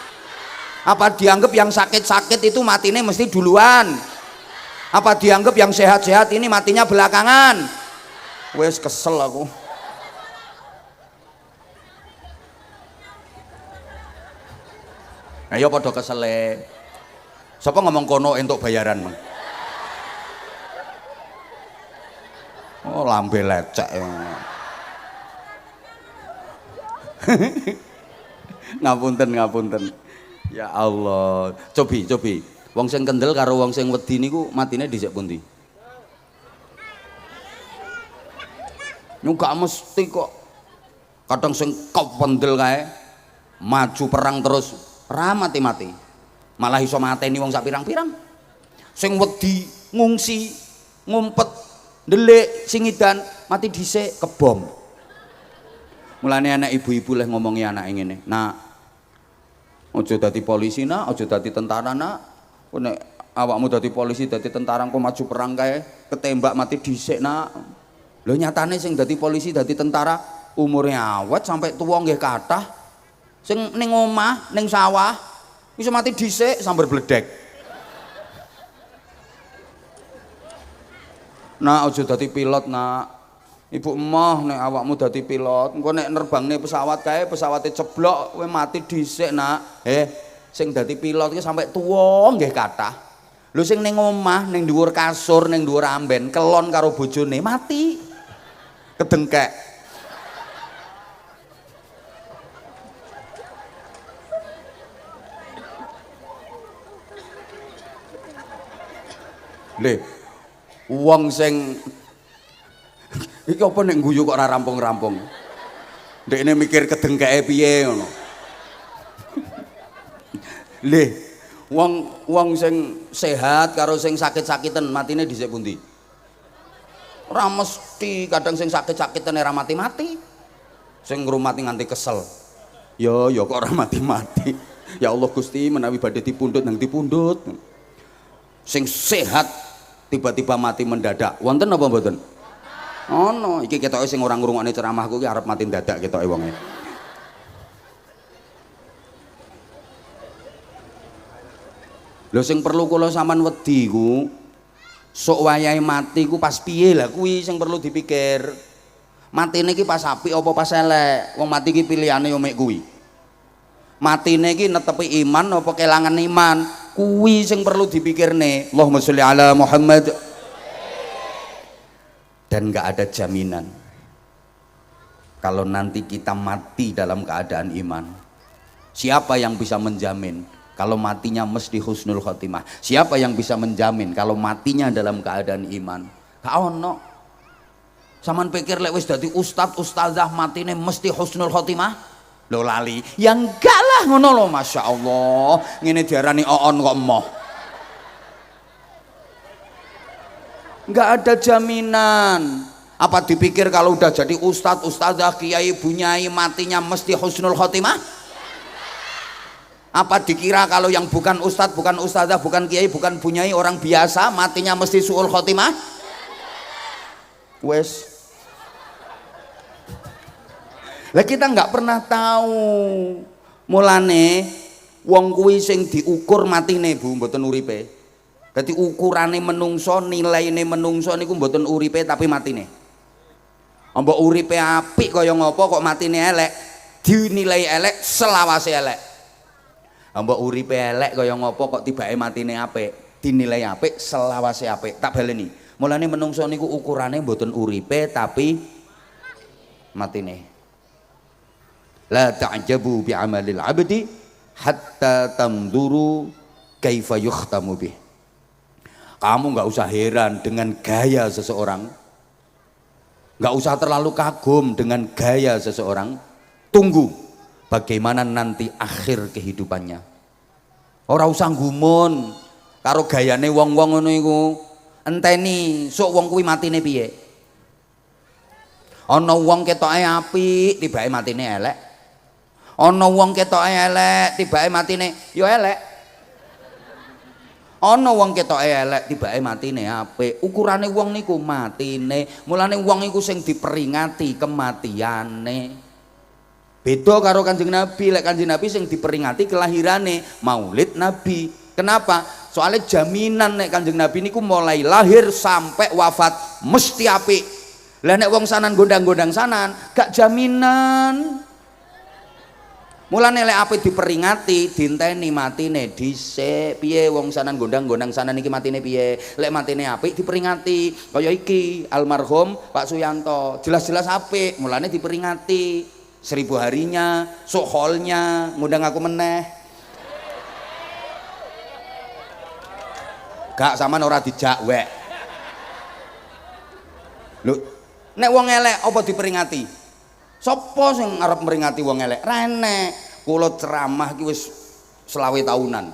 Apa dianggap yang sakit-sakit itu matinya mesti duluan? Apa dianggap yang sehat-sehat ini matinya belakangan? Wes kesel aku. Ayo podo kesele. Siapa ngomong kono entuk bayaran? Oh lambe lecek. Ngapunten. Ya Allah, cobi. Wong sing kendel karo wong sing wedi niku matine dhisik pundi? Nyuga mesti kok. Kadang sing kependel kae maju perang terus ra mati-mati. Malah iso mateni wong sak pirang-pirang. Sing wedi ngungsi, ngumpet, ndelik singidan mati dhisik kebom. Mulane anak ibu-ibu leh ngomongi anak ngene. Nah, ojo dadi polisi nak, ojo dadi tentara nak. Nek awakmu dadi polisi, dadi tentara engko maju perang kae ketembak mati dhisik nak. Lho nyatane sing dadi polisi, dadi tentara umurnya awet sampai tuwa nggih kathah. Sing ning omah, ning sawah iso mati dhisik sambar bledek. Nak ojo dadi pilot nak. Ibu emoh nek awakmu dadi pilot, engko nek nerbangne pesawat kae pesawate ceblok kowe mati dhisik nak. Sing dadi pilot iki sampai tuwa nggih kathah. Lho sing ning omah, ning dhuwur kasur, ning dhuwur amben, kelon karo bojone mati. Kedengkek. Le wong sing iki apa nek guyu kok ora rampung-rampung. Ndekne mikir kedengkeke piye ngono. Le Wong sing sehat karo sing sakit-sakiten matine dhisik pundi? Ora mesti, kadang sing sakit-sakiten ora mati-mati. Sing ngrumati nganti kesel. Ya kok ora mati-mati. Ya Allah Gusti, menawi badhe dipundhut nang dipundhut. Sing sehat tiba-tiba mati mendadak. Wonten apa mboten? Ono, iki ketoke sing ora ngrungokne ceramahku iki arep mati mendadak ketoke wonge. Lho sing perlu kula sampean wedi ku sok wayahe mati ku pas piye lah kuwi sing perlu dipikir. Matine iki pas apik apa pas elek? Wong mati iki pilihane yo mek kuwi. Matine iki netepi iman apa kelangan iman? Kuwi sing perlu dipikirne. Allahumma sholli ala Muhammad. Dan enggak ada jaminan kalau nanti kita mati dalam keadaan iman. Siapa yang bisa menjamin kalau matinya mesti husnul khotimah? Siapa yang bisa menjamin kalau matinya dalam keadaan iman? Gak ono. Saman pikir lek wis dadi ustadzah matine mesti husnul khotimah? Lho lali. Ya enggak lah ngono lho, Masya Allah. Ngene diarani oon kok emoh. Enggak ada jaminan. Apa dipikir kalau udah jadi ustadzah, kiai, bunyai matinya mesti husnul khotimah? Apa dikira kalau yang bukan ustadz, bukan ustazah, bukan kiai, bukan bunyai, orang biasa matinya mesti su'ul khotimah? Wes. Lah kita nggak pernah tahu. Mulane wong kuwi sing diukur matine Bu, mboten uripe. Dadi ukurane menungso, nilaine menungso niku mboten uripe tapi matine. Mbok uripe apik kaya ngopo kok matine elek, dinilai elek selawase elek. Mbok uripe elek kaya ngopo kok tibake matine apik, dinilai apik selawase apik. Tak baleni. Mulane menungso niku ukurane mboten uripe tapi matine. La ta'jabu bi amalil abdi hatta tamduru kaifa yukhtamu bih. Kamu nggak usah heran dengan gaya seseorang, nggak usah terlalu kagum dengan gaya seseorang. Tunggu bagaimana nanti akhir kehidupannya. Ora usah gumun karo gayane wong-wong ngono iku. Enteni sok wong kuwi matine piye. Ana wong ketoke apik tibake matine elek. Ana wong ketoke elek tibake matine ya elek. Ana wong ketoke elek tibake matine apik. Ukurane wong niku matine. Mulane wong iku sing diperingati kematiane. Beda karo Kanjeng Nabi. Lek Kanjeng Nabi sing diperingati kelahirane, Maulid Nabi. Kenapa? Soalnya jaminan nek Kanjeng Nabi niku mulai lahir sampai wafat mesti apik. Lah nek wong sanan gondang-gondang sanan gak jaminan. Mulane lek apik diperingati, dinteni matine dhisik. Piye wong sanan gondang-gondang sanan iki matine piye? Lek matine apik diperingati. Kaya iki almarhum Pak Suyanto, jelas-jelas apik, mulane diperingati. 1000 harinya, sok holnya, ngundang aku meneh. Gak sama ora dijak wek. Lho, nek wong elek apa diperingati? Sopo sing arep meringati wong elek? Ra enek. Kula ceramah iki wis 20 tahunan.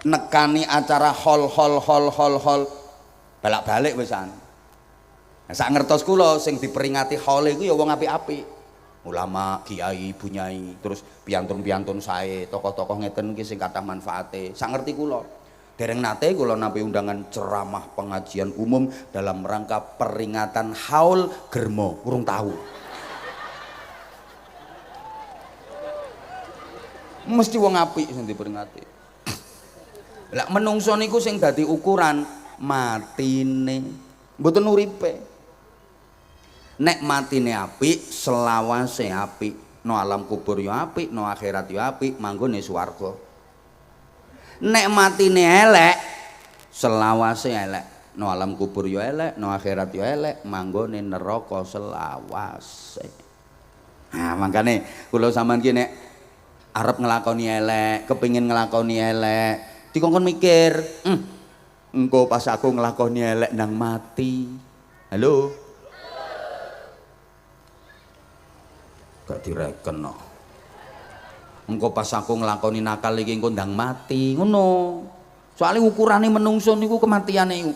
Nekani acara hol balak-balik wisan. Nah, sak ngertos kula sing diperingati hol iku ya wong apik-apik. Ulama, kiai, bunyai, terus piantun-piantun sae, tokoh-tokoh ngeten iki sing kathah manfaate. Sak ngerti kula. Dereng nate kula nampi undangan ceramah pengajian umum dalam rangka peringatan haul Germo, urung tahu. Mesti wong apik sing diperingati. Lah menungso niku sing dadi ukuran matine, mboten uripe. Nek matine apik, selawase apik, no alam kubur yo apik, no akhirat yo apik, manggone swarga. Nek matine elek, selawase elek, no alam kubur yo elek, no akhirat yo elek, manggone neraka selawase. Nah, makane kula sampean ki nek arep nglakoni elek, kepengin nglakoni elek, dikongkon mikir, engko pas aku nglakoni elek nang mati. Halo. Gak direken no. Engko pas aku nglakoni nakal iki engko ndang mati, ngono. Soale ukurane menungso niku kematiane iku.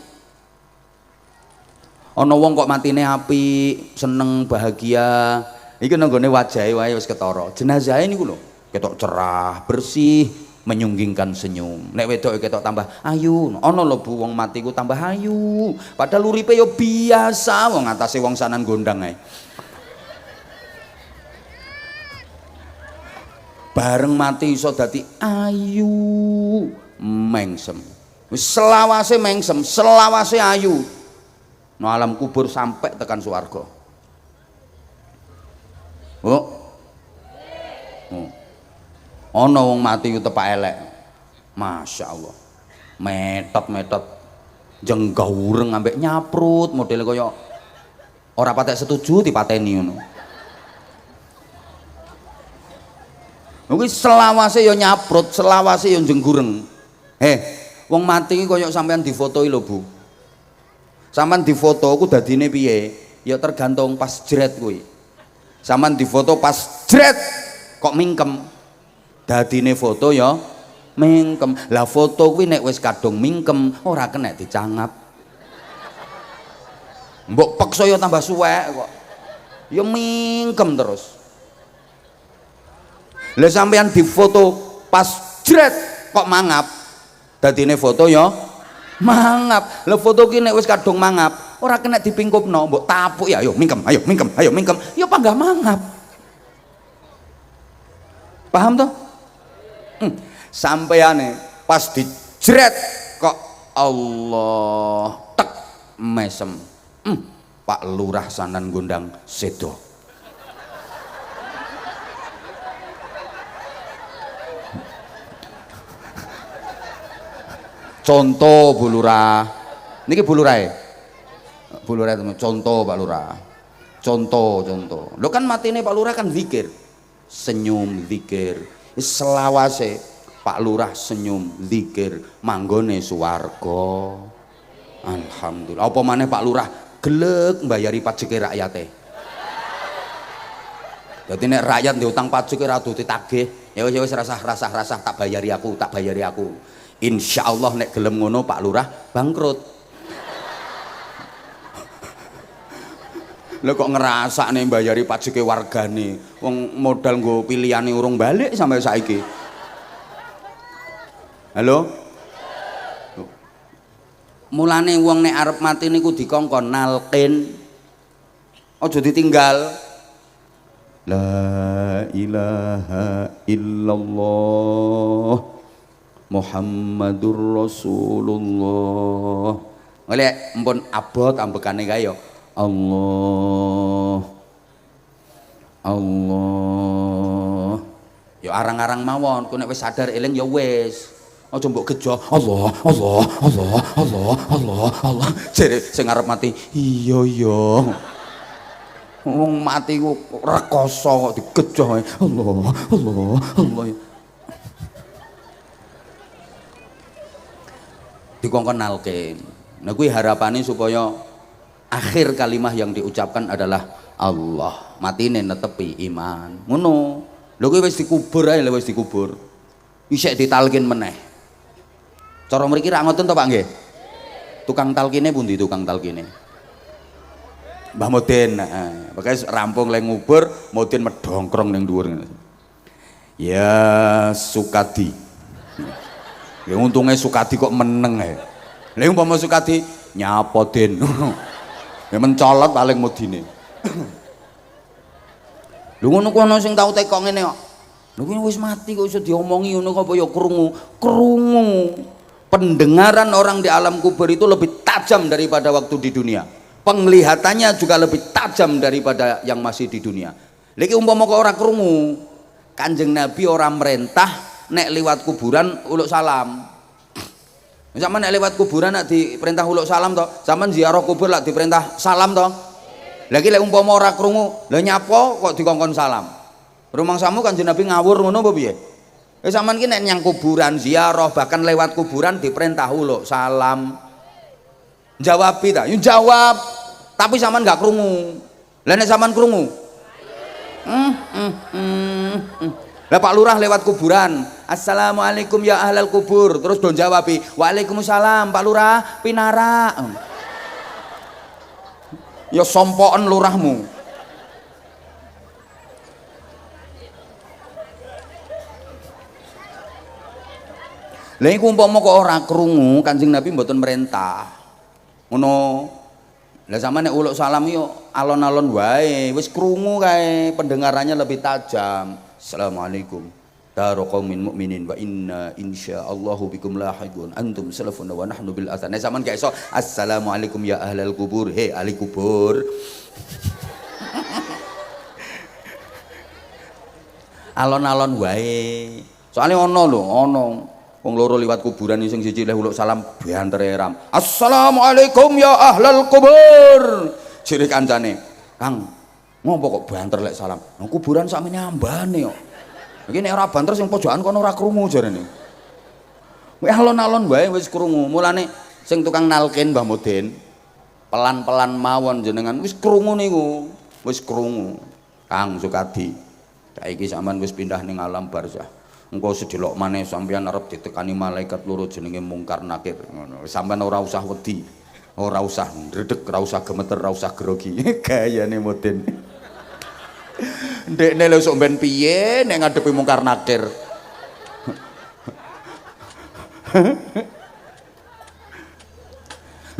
Ana wong kok matine apik, seneng, bahagia. Iki nenggone wajahe wae wis ketara. Jenazahe niku lho, ketok cerah, bersih, menyunggingkan senyum. Nek wedok ketok tambah ayu. Ana lho Bu wong mati ku tambah ayu. Padahal uripe yo biasa wong atase wong sanan gondang ae. Bareng mati iso dadi ayu, mengsem. Wis selawase mengsem, selawase ayu. No alam kubur sampai tekan swarga. Oh. Ana wong mati ku tepak elek. Masya Allah. Metot-metot jenggaureng ambek nyaprut model kaya ora patek setuju dipateni ngono. Kuwi selawase ya nyaprut, selawase ya jenggureng. Wong mati iki kaya sampean difotoi lho Bu. Sampean difoto ku dadine piye? Ya tergantung pas jret kuwi. Sampean difoto pas jret kok mingkem. Dadine foto ya mingkem. Lah foto kuwi nek wis kadung mingkem ora kena dicangap. Mbok peksa ya tambah suwek kok. Ya mingkem terus. Lah sampean difoto pas jret kok mangap. Dadine foto ya mangap. Lah foto ki nek wis kadung mangap ora kena dipingkupno, mbok tapuk ya ayo mingkem, ayo mingkem, ayo mingkem. Ya panggah mangap. Paham toh? Sampeane pas dijret kok Allah tek mesem. Pak Lurah sanan gondang sedo. Contoh Bu Lurah. Niki Bu Lurah. Bu Lurah contoh Pak Lurah. Contoh. Lho kan matine Pak Lurah kan zikir. Senyum zikir. Selawase Pak Lurah senyum zikir manggone swarga. Alhamdulillah. Apa maneh Pak Lurah gelek mbayari pajeke rakyate. Dadi nek rakyat diutang pajak ora duwe ditagih. Ya wis rasah tak bayari aku. Insya Allah nek gelem ngono Pak Lurah bangkrut. Lho kok ngerasakne mbayari pajeke wargane, wong modal nggo pilihane urung balik sampai saiki. Halo? Mulane wong nek arep mati niku dikongkon nalkin. Aja ditinggal. La ilaha illallah Muhammadur Rasulullah. Oleh empun abot ambekane kae ya. Allah. Ya arang-arang mawon, ku nek wis sadar eling ya wis. Aja mbok gejo. Allah. Jere sing arep mati, iya. Wong mati ku rekoso kok digejo. Allah. Dikongkon nalkin. Nah kuwi harapane supaya akhir kalimah yang diucapkan adalah Allah. Matine netepi iman. Ngono. Lho kuwi wis dikubur ae, wis dikubur. Isek ditalkin meneh. Cara mriki ra ngoten to Pak nggih? Tukang talkine pundi tukang talkine? Mbah Mudin. Pokoke rampung le ngubur, Mudin medongkrong ning dhuwur. Ya Sukadi. Ya untungnya Sukadi kok meneng ya. Lah umpama Sukadi nyapa Den. Ya mencolot paling Mudine. Lho ngono ku ana sing tau teko ngene kok. Lho kuwi wis mati kok iso diomongi ngono kok apa ya krungu. Pendengaran orang di alam kubur itu lebih tajam daripada waktu di dunia. Penglihatannya juga lebih tajam daripada yang masih di dunia. Lagi umpama kok ora krungu, Kanjeng Nabi orang merintah nek liwat kuburan uluk salam. Zaman nek liwat kuburan nek diperintah uluk salam toh, zaman ziarah kubur lak diperintah salam toh. Lagi lek umpama ora krungu, lha nyapa kok dikongkon salam. Rumangsamu Kanjeng Nabi ngawur ngono apa piye? Zaman ki nek nyang kuburan ziarah bahkan lewat kuburan diperintah uluk salam. Jawab ta? Yo jawab. Tapi zaman nggak krungu. Lah nek zaman krungu? Lah Pak Lurah lewat kuburan, assalamualaikum ya ahlal kubur, terus don jawab, waalaikumsalam Pak Lurah pinara. Ya sompoken lurahmu. Lah iku umpama kok ora krungu, Kanjeng Nabi mboten merintah. Ngono. Lah sama nek uluk salam yo alon-alon wae, wis krungu kae, pendengarannya lebih tajam. Assalamualaikum. Daru qaumin mukminin wa inna insyaallahu bikum lahiqun. Antum salafun wa nahnu bil athar. Nek sampean gak iso assalamualaikum ya ahlal kubur. He ahli kubur. Alon-alon wae. Soalnya ono lho, ono wong loro liwat kuburan sing siji leh uluk salam bantere ram. Assalamualaikum ya ahlal kubur. Jere kancane, "Kang, ngopo kok banter lek salam?" Nang kuburan sak nyambane kok. Iki nek ora banter sing pojokan kono ora krungu jarene. Wis alon-alon wae wis krungu. Mulane sing tukang nalkin Mbah Mudin pelan-pelan mawon jenengan wis krungu niku. Wis krungu. Kang Sukadi. Saiki sampean wis pindah ning alam barzah. Engko sedelok maneh sampeyan arep ditekani malaikat loro jenenge Mungkar Nakir ngono. Sampeyan ora usah wedi, ora usah ndredeg, ora usah gemeter, ora usah grogi. Gayane Mudin. Ndekne lho sok ben piye nek ngadepi Mungkar Nakir.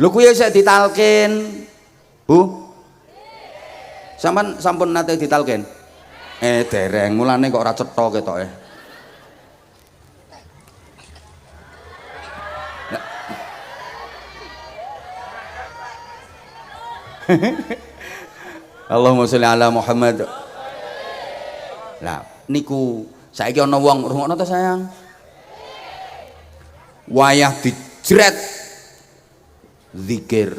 Lho kuwi sik ditalkin. Bu. Sampeyan sampun nate ditalkin? Dereng, mulane kok ora cetha ketoke. Allahumma sholli ala Muhammad. Lah niku saiki ana wong rungokno ta sayang. Wayah dijret zikir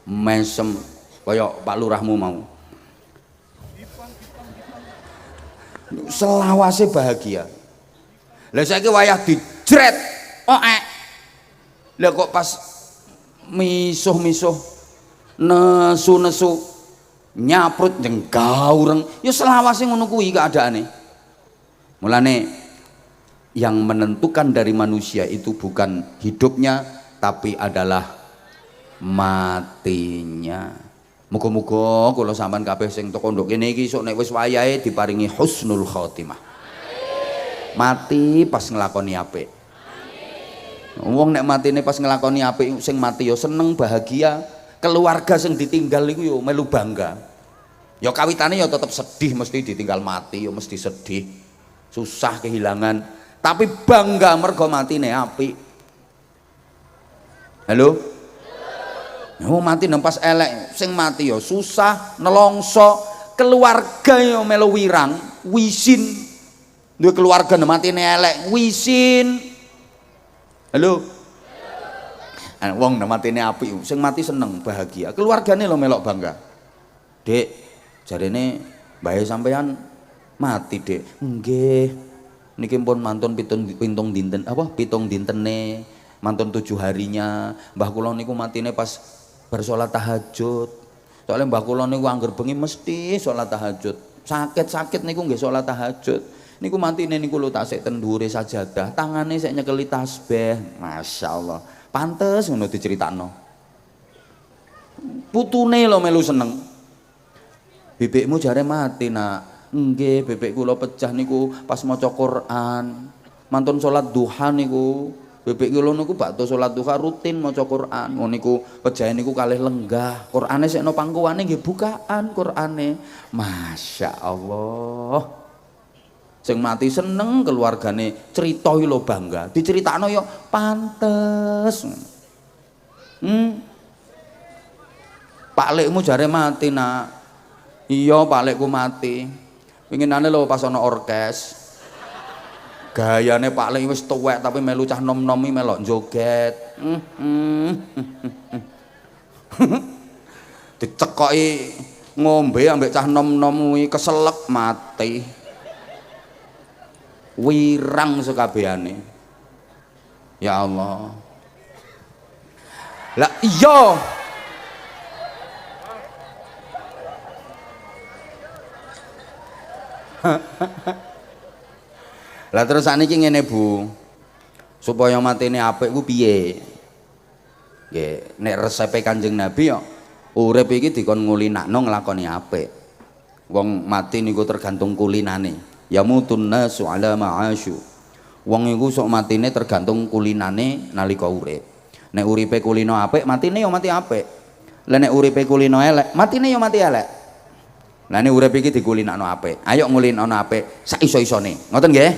mesem kaya Pak Lurahmu mau. Selawase bahagia. Lah saiki wayah dijret oek. Lah kok pas misuh-misuh nesu-nesu nyaprut jenggaureng ya selawase ngono kuwi keadaane. Mulane yang menentukan dari manusia itu bukan hidupnya tapi adalah matinya. Muga-muga kula sampean kabeh sing teko nduk kene iki sok nek wis wayahe diparingi husnul khotimah. Mati pas nglakoni apik. Wong nek matine pas nglakoni apik sing mati ya seneng bahagia. Keluarga sing ditinggal iku yo melu bangga. Ya kawitane ya tetep sedih mesti ditinggal mati, ya mesti sedih. Susah kehilangan, tapi bangga mergo matine apik. Halo? Oh mati nempas elek, sing mati ya susah, nelongso, keluarga ya melu wirang, wisin. Duwe keluarga matine elek, wisin. Halo? Wong matine apik, sing mati seneng bahagia, keluargane lo melok bangga. Dek, jarene mbahe sampean mati, Dek. Nggih. Niki pun mantun pitung dintene, mantun 7 harinya. Mbah kula niku matine pas bar salat tahajud. Soalnya mbah kula niku angger bengi mesti salat tahajud. Sakit-sakit niku nggih salat tahajud. Niku matine niku lho tasik ten dhuwure sajadah, tangane sik nyekeli tasbih. Masyaallah. Pantes ngono diceritakno. Putune lho melu seneng. Bebekmu jare mati, Nak. Nggih, bebek kula pecah niku pas maca Quran. Mantun salat duha niku. Bebek kula niku bakto salat duha rutin maca Quran. Ngono niku pejahe niku kalih lenggah. Qur'ane sekno pangkuwane nggih bukaan Qur'ane. Masyaallah. Sing mati seneng keluargane cerita lho bangga diceritakno yo pantes. Pak lekmu jare mati, Nak. Iya pak lekku mati pinginane lho pas ana orkes gayane pak lek wis tuwek tapi melu cah nom-nomi melok joget. Dicekoki ngombe ambek cah nom-nom kuwi keselek mati. Wirang sekabehane. Ya Allah. Lah iya. Lah terus sakniki ngene Bu. Supaya matine apik ku piye? Nggih, nek resepe Kanjeng Nabi ya urip iki dikon ngulinakno nglakoni apik. Wong mati niku tergantung kulinane. Yamutun nasu ala ma'asyu. Wong iku sok matine tergantung kulinane nalika urip. Nek uripe kulino apik, matine ya mati apik. Lah nek uripe kulino elek, matine ya mati elek. Lah nek urip iki dikulinakno apik. Ayo ngulinakno apik sak iso-isone. Ngoten nggih?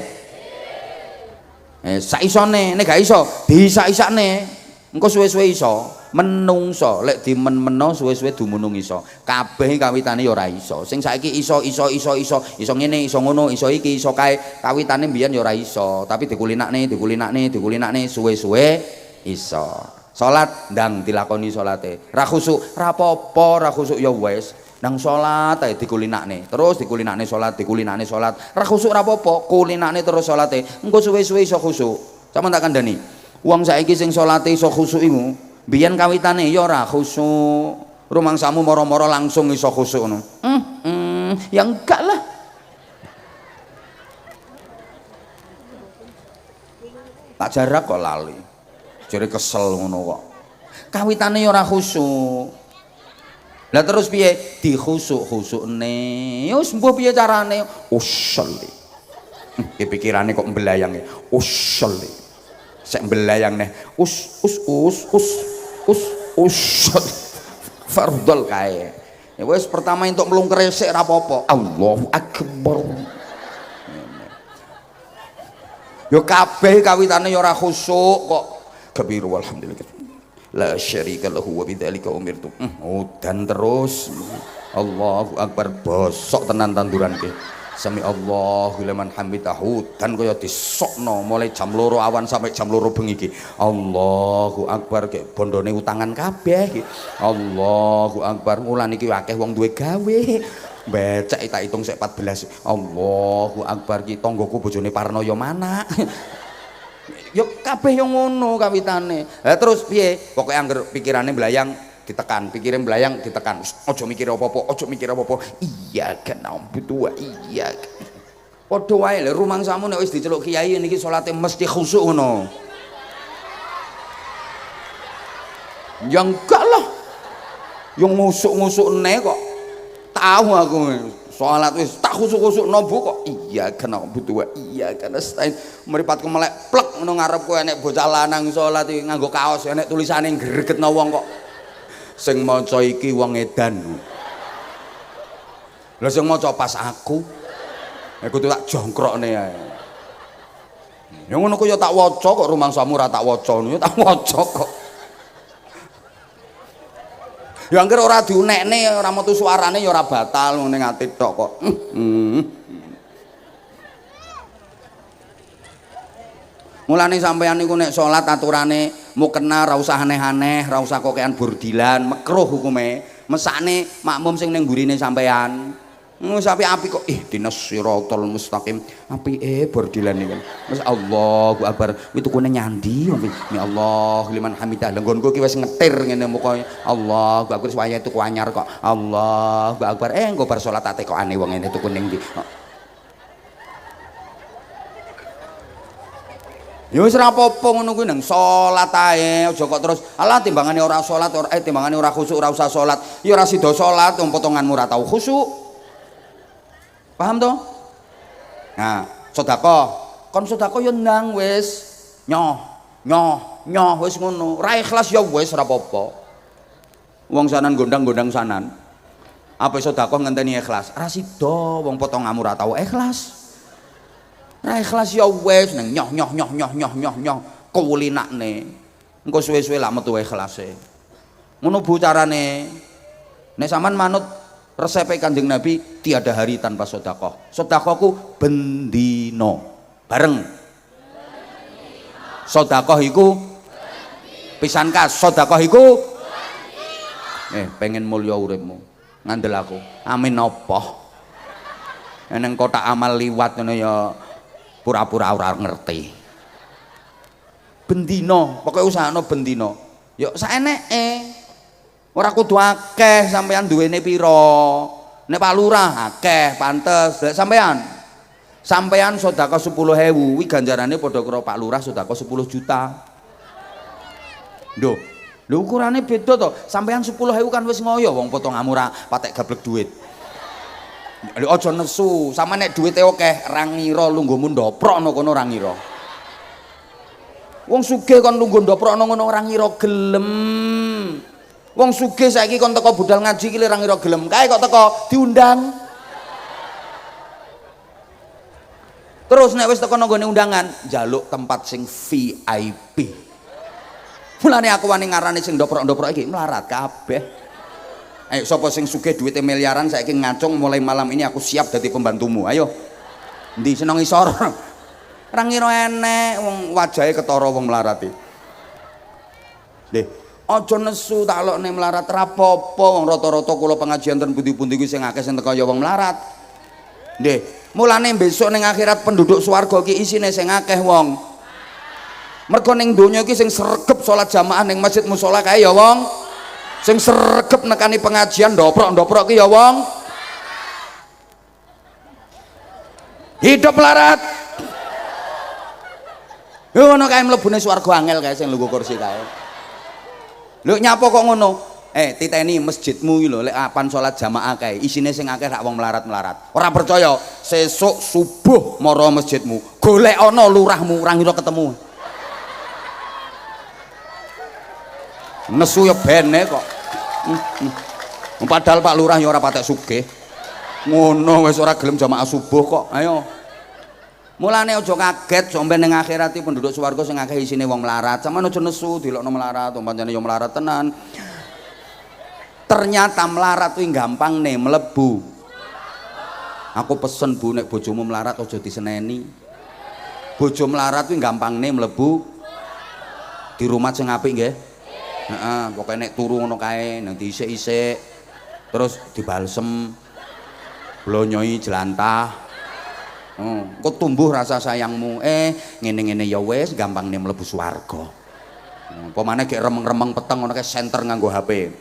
Sak isone, nek gak iso diisak-isakne. Engko suwe-suwe iso, menungso lek dimen-meno suwe-suwe dumunung iso. Kabeh kawitane ya ora iso. Sing saiki iso ngene, iso ngono, iso iki, iso kae. Kawitane mbiyen ya ora iso, tapi dikulinakne suwe-suwe iso. Salat ndang dilakoni salate. Ra khusuk, ra apa-apa, ra khusuk ya wis. Nang salat ae dikulinakne. Terus dikulinakne salat. Ra khusuk ra apa-apa, kulinakne terus salate. Engko suwe-suwe iso khusuk. Sampeyan tak kandhani. Wong saiki sing salate iso khusuk iku, biyen kawitane ya ora khusuk. Rumangsamu moro-moro langsung iso khusuk ngono. Ya enggak lah. Tak jarak kok lali. Jare kesel ngono kok. Kawitane ya ora khusuk. Lah terus piye? Dikhusuk-khusukne. Ya wis mbuh piye carane? Usolli. Pikirane kok mbelayang. Usolli. Sek belayang neh us fardol kae. Ya wis pertama entuk mlungker sik ora apa-apa. Allahu akbar. Yo kabeh kawitane ya ora khusuk kok. Kabiru alhamdulillah. La syarika lahu wa bidzalika umirtu. Udan terus. Allahu akbar, bosok tenan tanduran ki. Sami Allahu liman hamidahu, dan kaya disokno mulai jam 2 awan sampai jam 2 bengi iki. Allahu akbar, kayak bondone utangan kabeh iki. Allahu akbar, mulan iki akeh wong duwe gawe. Becek tak hitung sik 14. Allahu akbar ki tanggoku bojone Parnoyo mana. Yo kabeh yo ngono kawitane. Lah terus piye? Pokoke angger pikirane mlayang ditekan, pikirin belayang ditekan. Ojo mikir apa-apa, iya kan na'budu wa iya. Padha wae lho rumangsamu nek wis diceluk kiai niki salate mesti khusuk ngono. Ya enggak lah. Yang ngusuk-ngusukne kok tahu aku. Salat wis tak khusuk-khusukno Bu kok. Iya kan na'budu wa iya kan nasta'in. Mripatku melek plek ngono ngarepku enek bocah lanang salat iki nganggo kaos enek tulisane gregetno wong kok. Sing maca iki wong edan. Lah sing maca pas aku kudu tak jongkrokne ae. Ya ngono ku ya tak waca kok rumangsamu ora tak waca ya tak waca kok. Ya angger ora diunekne ora metu suarane ya ora batal ngene ati tok kok. Mulane sampeyan niku nek salat aturane mukena ra usah aneh-aneh, ra usah kokean burdilan, makruh hukume. Mesakne makmum sing ning gurine sampeyan. Wis apik-apik kok ihdinas siratal mustaqim. Apike burdilan niku. Wis Allahu akbar. Kuwi tukune nyandi. Ya Allah liman hamidah. Lenggonku ki wis ngetir ngene muka. Allahu akbar waya tuku anyar kok. Allahu akbar. Engko bar salat ate kok aneh wong ngene tuku ning ndi. Ya wis ora apa-apa ngono kuwi nang salat ae aja kok terus alah timbangane ora salat timbangane ora khusuk ora usah salat ya ora sida salat wong potonganmu ora tau khusuk. Paham to? Nah, sedekah. Kon sedekah ya ndang wis nyoh wis ngono. Ra ikhlas ya wis ora apa-apa. Wong sanan gondang-gondang sanan. Apa sedekah ngenteni ikhlas? Ra sida wong potonganmu ora tau ikhlas. Nah ikhlas ya wes nang nyoh kulinakne. Engko suwe-suwe lak metu ikhlase. Ngono Bu carane. Nek sampean manut resepe Kanjeng Nabi tiada hari tanpa sedekah. Sedekahku bendino. Bareng. Sedekah iku pisan kas, sedekah iku pengen mulya uripmu. Ngandel aku. Amin apa? Nang kotak amal liwat ngono ya pura-pura ora ngerti. Bendino, pokoknya usahane bendino. Yuk saeneke. Ora kudu akeh sampean duwene pira. Nek Pak Lurah akeh pantes. Lek sampean Sampean sedekah 10.000 kuwi ganjarane padha karo Pak Lurah sedekah 10 juta. Lho, ukurane beda to. Sampean 10.000 kan wis ngoyo wong potonganmu ora patek gablek duit. Lho aja nesu, sama nek duwite akeh ra ngira lungguhmu ndoprokno kono ora ngira. Wong sugih kon lungguh ndoprokno ngono ora ngira gelem. Wong sugih saiki kon teko budal ngaji iki ora ngira gelem. Kae kok teko diundang. Terus nek wis teko nang gone undangan, njaluk tempat sing VIP. Mulane aku wani ngarani sing ndoprok-ndoprok iki melarat kabeh. Ayo sapa sing sugih duwite miliaran saiki ngacung mulai malam ini aku siap dadi pembantumu. Ayo. Endi seneng isor? Ora ngira enek wong wajahe ketara wong melarat iki. Nggih, aja nesu tak lokne melarat ra apa-apa wong rata-rata kula pengajian ten pundi-pundi kuwi sing akeh sing teko ya wong melarat. Nggih, mulane besok ning akhirat penduduk swarga iki isine sing akeh wong. Mergo ning donya iki sing sregep salat jamaah ning masjid musala kae ya wong. Sing sregep nekani pengajian ndoprok-ndoprok ki ya wong. Hidup melarat. Yo ngono kae mlebune swarga angel kae sing lungguh kursi kae. Lho nyapa kok ngono? Titeni masjidmu iki lho lek apan salat jamaah kae isine sing akeh rak wong melarat-melarat. Ora percaya, sesuk subuh mara masjidmu, golek ana lurahmu ora ngira ketemu. Nesu ya bene kok. Padahal Pak Lurah ya ora patek sugih. Ngono wis ora gelem jamaah subuh kok. Ayo. Mulane aja kaget sampe ning akhirat iki penduduk swarga sing akeh isine wong melarat. Sampeyan aja nesu dilokno melarat, pancene ya melarat tenan. Ternyata melarat kuwi gampang nih mlebu. Aku pesen Bu nek bojomu melarat aja diseneni. Bojo melarat kuwi gampang nih mlebu. Di rumah sing apik nggih. Heeh, pokoke nek turu ngono kae nang diisik-isik. Terus dibalsem. Blonyoi jelantah. Kok tumbuh rasa sayangmu. Ngene-ngene ya wis gampang nih mlebu swarga. Apa maneh gek remeng-remeng peteng ngono kae senter nganggo HP.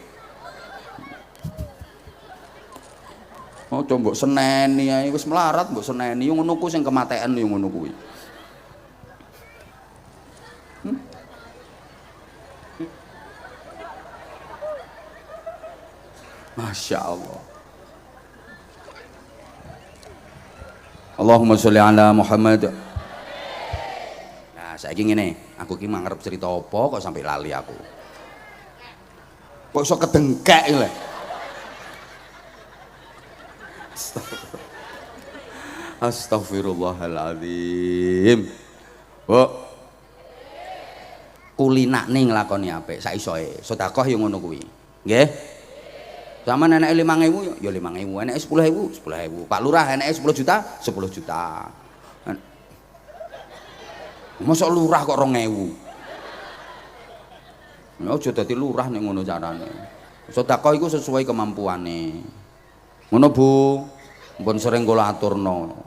Oh, coba mbok seneni ae wis melarat mbok seneni yo ngono ku sing kematean yo ngono kuwi. Masya Allah. Allahumma sholli ala Muhammad. Nah, saiki ngene, aku ki mangarep cerita apa kok sampai lali aku. Kok iso kedengkek lho. Astagfirullahaladzim. Bu, kulinakne nglakoni apik sak isoe. Sedekah yo ngono kuwi. Nggih. Sama enake 5.000 ya 5.000, enake 10.000, 10.000. Pak Lurah enake 10 juta, 10 juta. Mosok lurah kok 2.000. Ya aja dadi lurah nek ngono carane. Sedekah iku sesuai kemampuane. Ngono Bu, mpun sering kula aturno.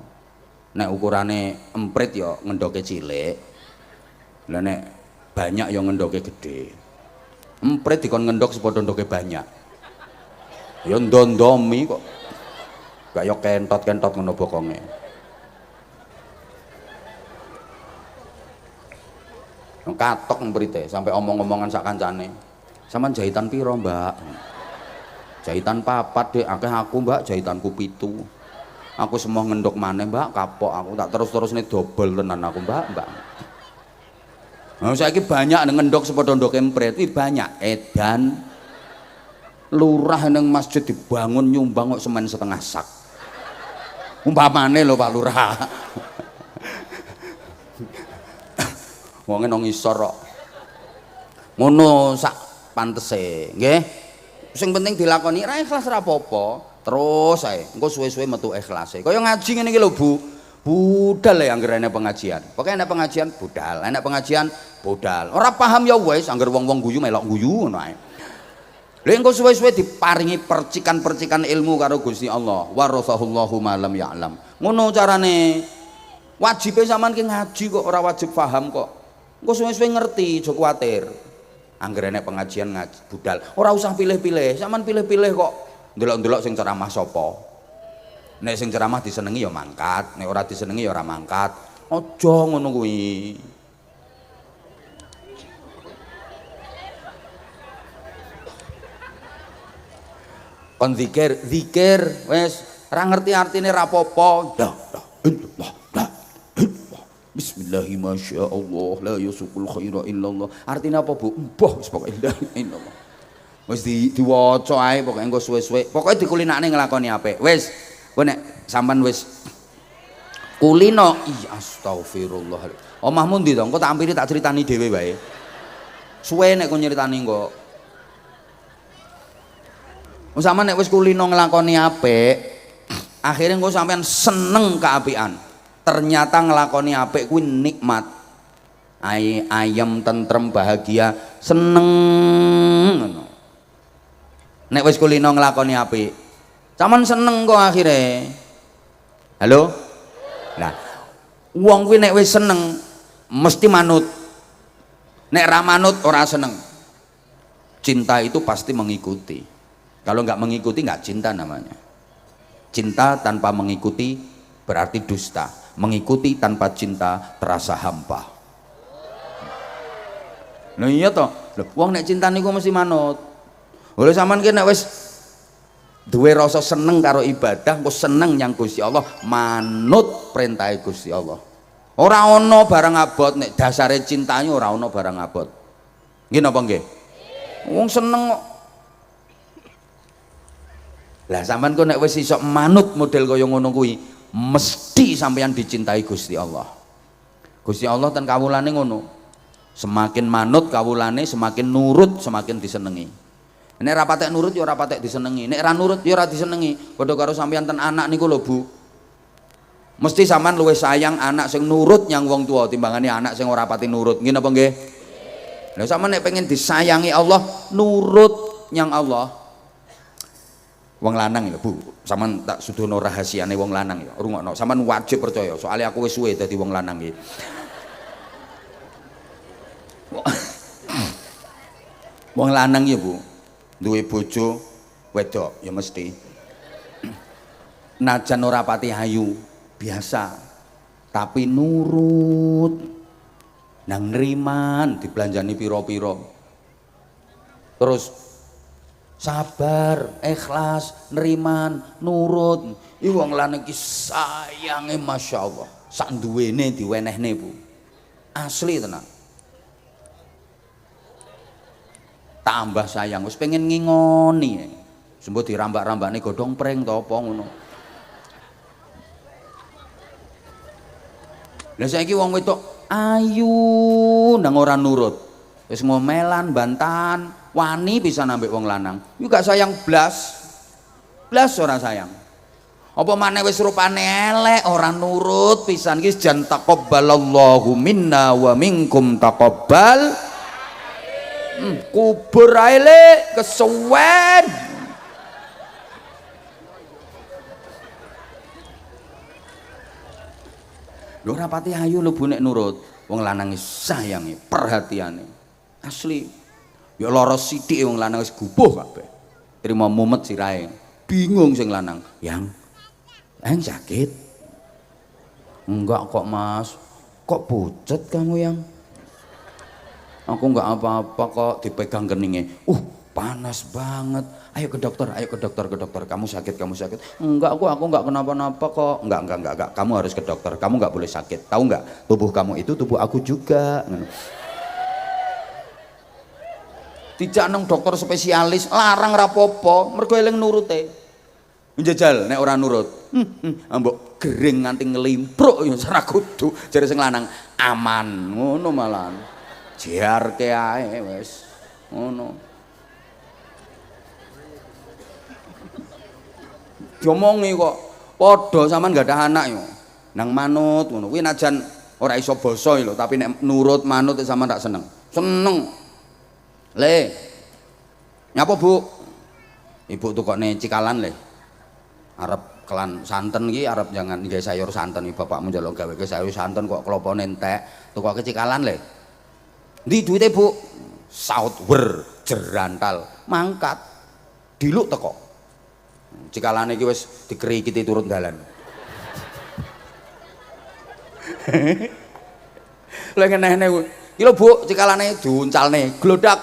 Nek ukurane emprit ya ngendoke cilik. Lah nek banyak ya ngendoke gede. Emprit dikon ngendok sepadha ndoke banyak. Ya ndondomi kok. Kaya kentot-kentot ngono bokonge. Katok emprite sampai omong-omongan sak kancane. Sampeyan jahitan piro, Mbak? Jahitan papat dek, akeh aku Mbak, jahitanku 7. Aku semua ngendok maneh Mbak, kapok aku tak terus-terus nih dobel tenan aku Mbak. Nah, saiki banyak ngendok sepadha ndok empret, iki banyak edan. Lurah nang masjid dibangun nyumbang kok semen setengah sak. Umpamane lho Pak Lurah. Wonge nang ngisor kok. Ngono sak pantese, nggih. Sing penting dilakoni ra ikhlas ra apa-apa, terus ae engko suwe-suwe metu ikhlase. Kaya ngaji ngene iki lho Bu, budal ya anggere enek pengajian. Pokoke enek pengajian budal, enek pengajian budal. Ora paham ya wis anggere wong-wong guyu melok guyu ngono ae. Lha engko suwe-suwe diparingi percikan-percikan ilmu karo Gusti Allah. Warasahullahu ma lam ya'lam. Ngono carane. Wajibe sampean ki ngaji kok ora wajib paham kok. Engko suwe-suwe ngerti, aja kuwatir. Anggere nek pengajian ngaji budal, ora usah pilih-pilih, sampean pilih-pilih kok ndelok-ndelok sing ceramah sapa. Nek sing ceramah disenengi ya mangkat, nek ora disenengi ya ora mangkat. Aja ngono kuwi. Kon zikir, zikir wis ora ngerti artine ra apa-apa. La ilaha illallah. Bismillahi masyaallah la yusukul khaira illallah. Artinya apa, Bu? Mbah wis pokoke la ilaha illallah. Wis diwaca ae pokoke engko suwe-suwe. Pokoke dikulinakne nglakoni apik. Wis, kowe nek sampean wis kulino, astagfirullah. Omahmu ndi to? Engko tak ampiri tak critani dhewe wae. Suwe nek kowe nyritani engko. Sampeyan nek wis kulino nglakoni apik, akhirnya engko sampean seneng keapian. Ternyata nglakoni apik kuwi nikmat. Ayem, tentrem, bahagia, seneng ngono. Nek wis kulino nglakoni apik, sampean seneng kok akhirnya. Halo? Nah, wong kuwi nek wis seneng mesti manut. Nek ra manut ora seneng. Cinta itu pasti mengikuti. Kalau nggak mengikuti nggak cinta namanya. Cinta tanpa mengikuti berarti dusta. Mengikuti tanpa cinta terasa hampa. Nah iya toh. Loh, wong nek cinta niku mesti manut. Oleh sampean ki nek wis duwe rasa seneng karo ibadah, kok seneng nyang Gusti Allah, manut perintah Gusti Allah. Ora ana barang abot nek dasare cintanya ora ana barang abot. Nggih napa nggih? Wong seneng kok. Lah sampean kok nek wis iso manut model kaya ngono kuwi, mesti sampeyan dicintai Gusti Allah. Gusti Allah ten kawulane ngono. Semakin manut kawulane, semakin nurut, semakin disenengi. Nek ra patek nurut ya ora patek disenengi. Nek ra nurut ya ora disenengi. Padha karo sampeyan ten anak niku lho, Bu. Mesti sampean luwih sayang anak sing nurut nyang wong tua timbangane anak sing ora pati nurut. Nggih napa nggih? Lah sampean nek pengen disayangi Allah, nurut nyang Allah. Wong lanang ya, Bu. Sampeyan tak sudono rahasiane wong lanang ya. Rungokno, sampeyan wajib percaya. Soalnya aku wis suwe dadi wong lanang iki. Wong lanang ya, Bu. Duwe bojo wedok ya mesti. Najan ora pati ayu, biasa. Tapi nurut. Nang nriman dibelanjani pira-pira. Terus sabar, ikhlas, neriman, nurut. Iki wong lanang iki sayange masyaallah. Sak duwene diwenehne, Bu. Asli tenan. Tambah sayang, wis pengen ngingoni. Sembo dirambak-rambakne godhong pring to apa ngono. Lah saiki wong wedok ayu nang ora nurut. Wis ngomelan, bantahan, wani bisa nambah wong lanang. Iku gak sayang blas. Blas ora sayang. Apa maneh wis rupane elek, ora nurut pisan iki jan taqabbalallahu minna wa minkum taqabbal. Kubur ae le kesuwen. Lho ora pati ayu lho Bu nek nurut. Wong lanang sayangi, perhatiane. Asli. Ya lara sithik wong lanang wis gubuh kabeh. Trimo mumet sirahe. Bingung sing lanang. Yang sakit? Enggak kok Mas. Kok pucet kamu yang? Aku enggak apa-apa kok, dipegang keningnya. Panas banget. Ayo ke dokter, ke dokter. Kamu sakit. Enggak, aku enggak kenapa-napa kok. Enggak. Kamu harus ke dokter. Kamu enggak boleh sakit. Tahu enggak? Tubuh kamu itu tubuh aku juga. Tidak nang dokter spesialis, larang rapopo, mergo eling nurute. Njajal nek ora nurut. Ambok gering nganti ngelimpruk ya ora kudu. Jare sing lanang aman, ngono malahan. Jiarke ae wis. Ngono. Diomongi kok padha sampean gak ada anak yo. Nang manut ngono. Kuwi najan ora iso basa lho, tapi nek nurut manut sampean tak seneng. Seneng. Le. Nyapa, Bu? Ibu tukokne cikalan le. Arep kelan santen iki arep jangan nggawe sayur santen iki bapakmu njaluk gawe sayur santen kok klopone entek. Tukoke cikalan le. Ndi duwite, Bu? Saut wer jerantal mangkat diluk teko. Cikalane iki wis dikrikiti turun dalan. Lha kene-kene kuwi. Iki lho Bu, cikalane diuncalne, glodak.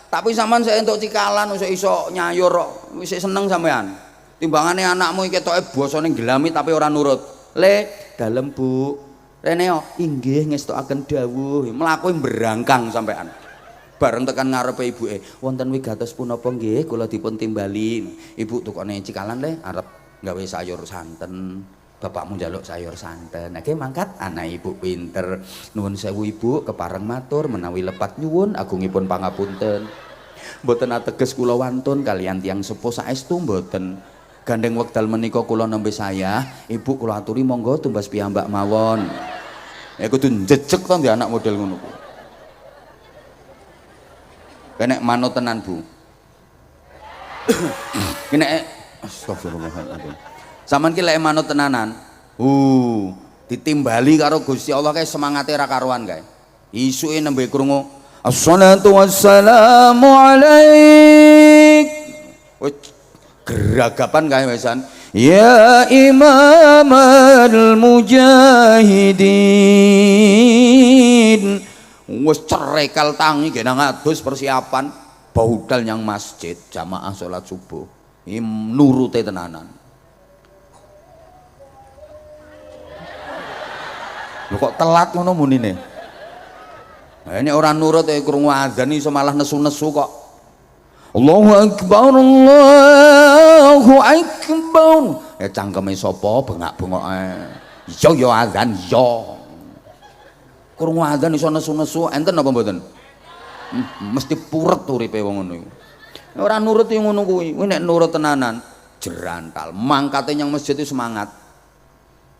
Tapi sampean sik entuk cikalan wis iso nyayur kok. Wis seneng sampean. Timbangane anakmu iki ketoke basane gelami tapi ora nurut. Le, dalem Bu. Rene yo, inggih ngestokaken dawuh. Mlaku berangkang sampean. Bareng tekan ngarepe ibuke. Wonten wigatos punapa nggih kula dipun timbali. Ibu tukone cikalan le arep gawe sayur santen. Bapakmu njaluk sayur santen. Nggih mangkat anak ibu pinter. Nuwun sewu ibu kepareng matur menawi lepat nyuwun agungipun pangapunten. Mboten ateges kula wantun kalian tiyang sepuh saestu mboten. Gandeng wekdal menika kula nembe saya, ibu kula aturi monggo tumbas piyambak mawon. Ya kudu njejeg to anak model ngono ku. Kenek manut tenan Bu. Kenek astagfirullahaladzim. Saman ki lek manut tenanan. Ditimbali karo Gusti Allah kae semangate ra karuan kae. Isuke nembe krungu assalatu wassalamu alaik. Geragapan kae wesan. Ya imamal mujahidin. Wis cerekal tangi genang adus persiapan baudal nyang masjid jamaah salat subuh. Nurute tenanan. Lho kok telat ngono munine. Nah, ini orang nurut krungu azan iso malah nesu-nesu kok. Allahu akbar Allahu akbar. Ya cangkeme sapa bengak-bengoke. Iya ya azan iya. Krungu azan iso nesu-nesu enten apa mboten? Mesti puret uripe wong ngono iku. Ora nurut yo ngono kuwi. Kuwi nek nurut tenanan jerantal. Mangkate nyang masjid itu semangat.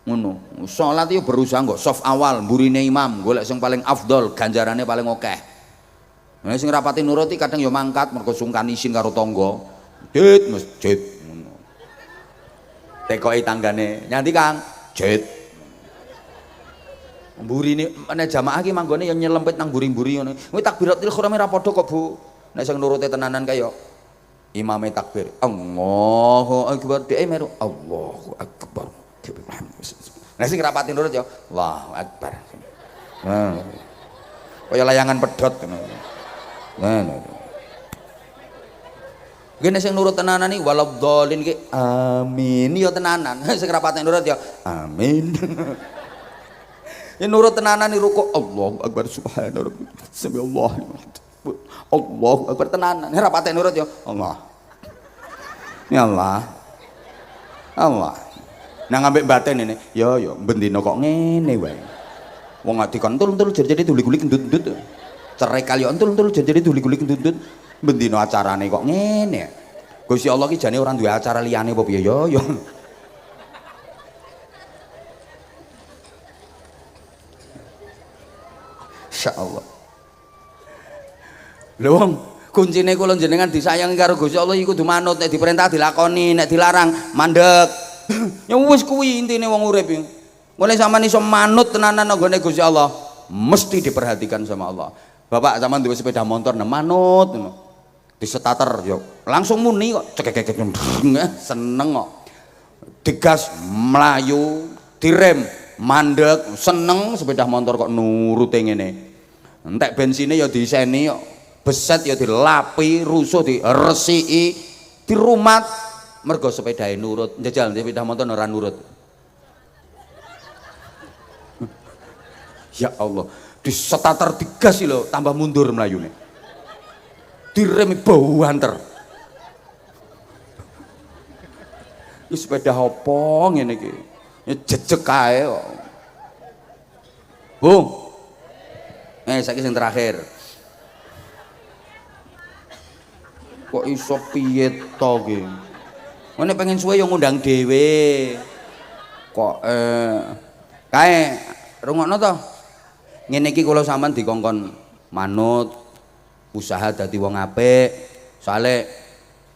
Ngono. Salat yo berusaha kok soft awal mburine imam, golek sing paling afdol, ganjarane paling akeh. Nah sing rapati nuruti kadang yo mangkat mergo sungkan isin karo tangga. Dit masjid ngono. Tekoki tanggane, "Nyanti Kang." Jit. Mburine nek jamaah ki manggone yo nyelempit nang mburi-mburi ngono. Kuwi takbiratul ihram ora padha kok, Bu. Nek sing nuruti tenanan kaya imame takbir, Allahu akbar, dhek meru Allahu akbar. Nah sing rapati nurut ya Allahu akbar. Nah. Kaya layangan pedhot ngono. Nah. Gene sing nurut tenanan iki waladhdallin iki amin ya tenanan. Sing rapati nurut ya amin. Ya nurut tenanan iki ruku Allahu akbar subhanallah. Samiallahu Allahu akbar tenanan. Rapati nurut ya Allah. Ya Allah. Allah. Nang ambek batin ini, yo bendino kok ngene wae. Wong ati kon entul-entul jadi duli-guli kendut-kendut. Cerai kali entul-entul jadi duli-guli kendut-kendut. Bendino acarane kok ngene. Gusti Allah ki jane ora duwe acara liyane apa piye yo. Insyaallah. Lho wong kuncine kula jenengan disayangi karo Gusti Allah iku kudu manut, nek diperintah dilakoni, nek dilarang mandeg. Ya wis kuwi intine wong urip iki. Mulai sampean iso manut tenanan nggone Gusti Allah, mesti diperhatikan sama Allah. Bapak sampean duwe sepeda motor manut ngono. Disetater yo langsung muni kok cekek seneng kok. Digas mlayu, direm mandek seneng sepeda motor kok nurute ngene. Entek bensine ya diseni kok. Beset ya dilapi, rusuh diresiki, dirumat mergo sepedae nurut. Njajal sepeda motor ora nurut. Ya Allah, disetater digas lho tambah mundur mlayune. Direm bau anter. Iki sepeda apa ngene iki? Ya jejeg kae kok. Bu. Saiki sing terakhir. Kok iso piye to iki? Ngene pengen suwe yo ngundang dhewe. Kok kae rungokno to. Ngene iki kula sampean dikongkon manut, usaha dadi wong apik. Soale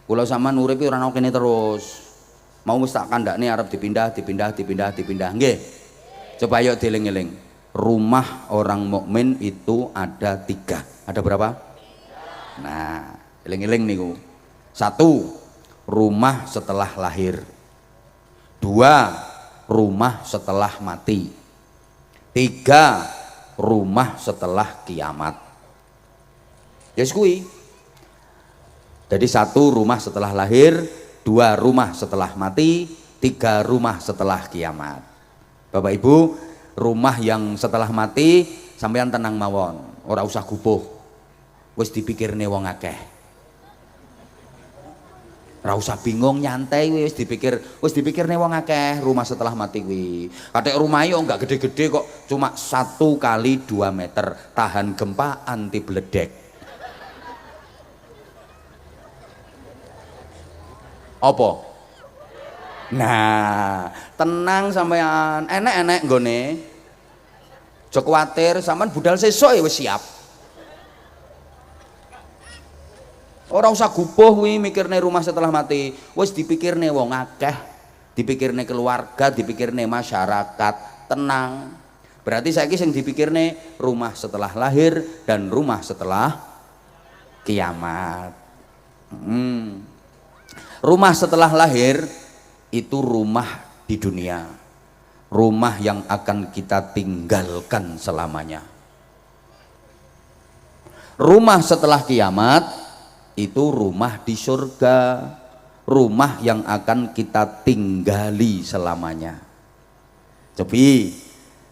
kula sampean urip ora ana kene terus. Mau wis tak kandhakne arep dipindah. Nggih. Coba ayo dieling-eling. Rumah orang mukmin itu ada 3. Ada berapa? Nah, eling-eling niku. 1. rumah setelah lahir. 2, rumah setelah mati. 3, rumah setelah kiamat. Yes kuwi. Jadi 1 rumah setelah lahir, 2 rumah setelah mati, 3 rumah setelah kiamat. Bapak Ibu, rumah yang setelah mati sampean tenang mawon, ora usah gupuh. Wis dipikirne wong akeh. Ora usah bingung, nyantai wis dipikirne wong akeh rumah setelah mati kuwi. Kathek rumah yo enggak gede-gede kok, cuma 1 kali 2 meter, tahan gempa, anti bledek. Apa? Nah, tenang sampean, enek-enek nggone. Aja kuwatir, sampean budal sesuk ya wis siap. Ora usah gupuh kuwi mikirne rumah setelah mati, wis dipikirne wong akeh, dipikirne keluarga, dipikirne masyarakat, tenang. Berarti saiki sing dipikirne rumah setelah lahir dan rumah setelah kiamat. Rumah setelah lahir itu rumah di dunia, rumah yang akan kita tinggalkan selamanya. Rumah setelah kiamat itu rumah di surga, rumah yang akan kita tinggali selamanya. Cobi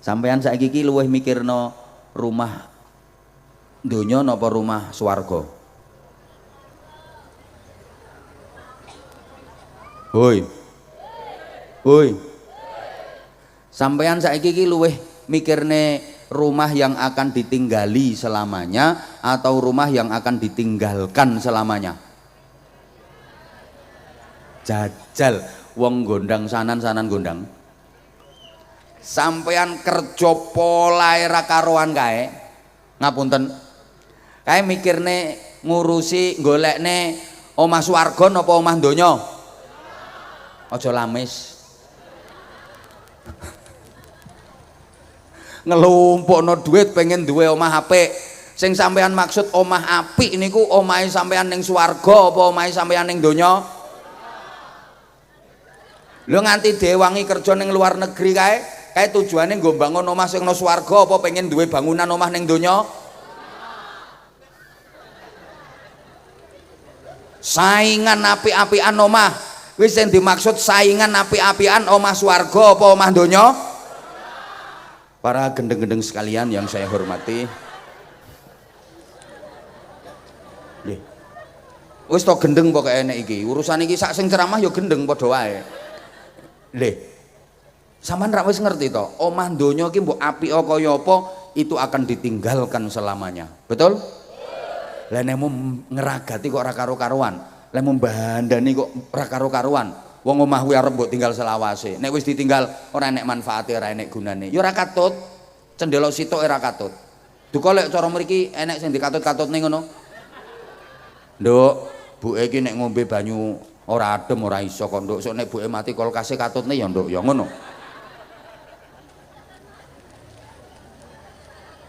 sampean saiki iki luwih mikirno rumah donya napa rumah swarga? Hoi. Hoi. Sampean saiki iki luwih mikirne rumah yang akan ditinggali selamanya atau rumah yang akan ditinggalkan selamanya? Jajal wong gondang sanan gondang. Sampean kerja polahe ra karuan kae. Ngapunten. Kae mikirne ngurusi golekne omah swarga napa omah donya? Aja lamis. Ngelumpukno duit pengen duwe omah apik. Sing sampean maksud omah apik niku omahe sampean ning swarga apa omahe sampean ning donya? Lho nganti dewangi kerja ning luar negeri kae tujuane nggo bangun omah sing nang swarga apa pengen duwe bangunan omah ning donya? Saingan apik-apikan omah. Wis sing dimaksud saingan apik-apikan omah swarga apa omah donya? Para gendeng-gendeng sekalian yang saya hormati, wis to gendeng pokoke enek iki. Urusan iki sak sing ceramah ya gendeng padha wae. Lho. Sampeyan ra wis ngerti to, omah donya iki mbok apik kaya apa itu akan ditinggalkan selamanya. Betul? Lah nek ngeragati kok ora karo-karuan, lek mbandani kok ora karo-karuan. Wong omah kuwi arep mbok tinggal selawase. Nek wis ditinggal ora enek manfaate, ora enek gunane. Ya ora katut. Cendela sitok ora katut. Duka lek cara mriki enek sing dikatut-katutne ngono. Nduk, buke iki nek ngombe banyu ora adem ora iso kok nduk. Sok nek buke mati kulkase katutne ya nduk ya ngono.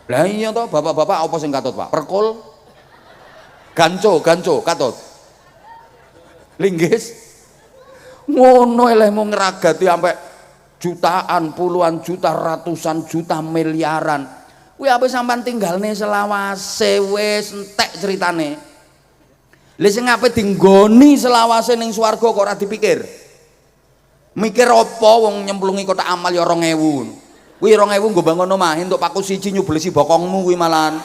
Lah iya to, bapak-bapak apa sing katut, Pak? Perkul. Ganco katut. Linggis. Ngono eleh mau ngeragati sampai jutaan, puluhan juta, ratusan juta, miliaran. Kuwi apa sampean tinggalne selawase wis entek ceritane. Lha sing ape dinggoni selawase ning swarga kok ora dipikir? Mikir apa wong nyemplungi kotak amal ya 2000. Kuwi 2000 nggo bangun omah entuk paku siji nyublesi bokongmu kuwi malan.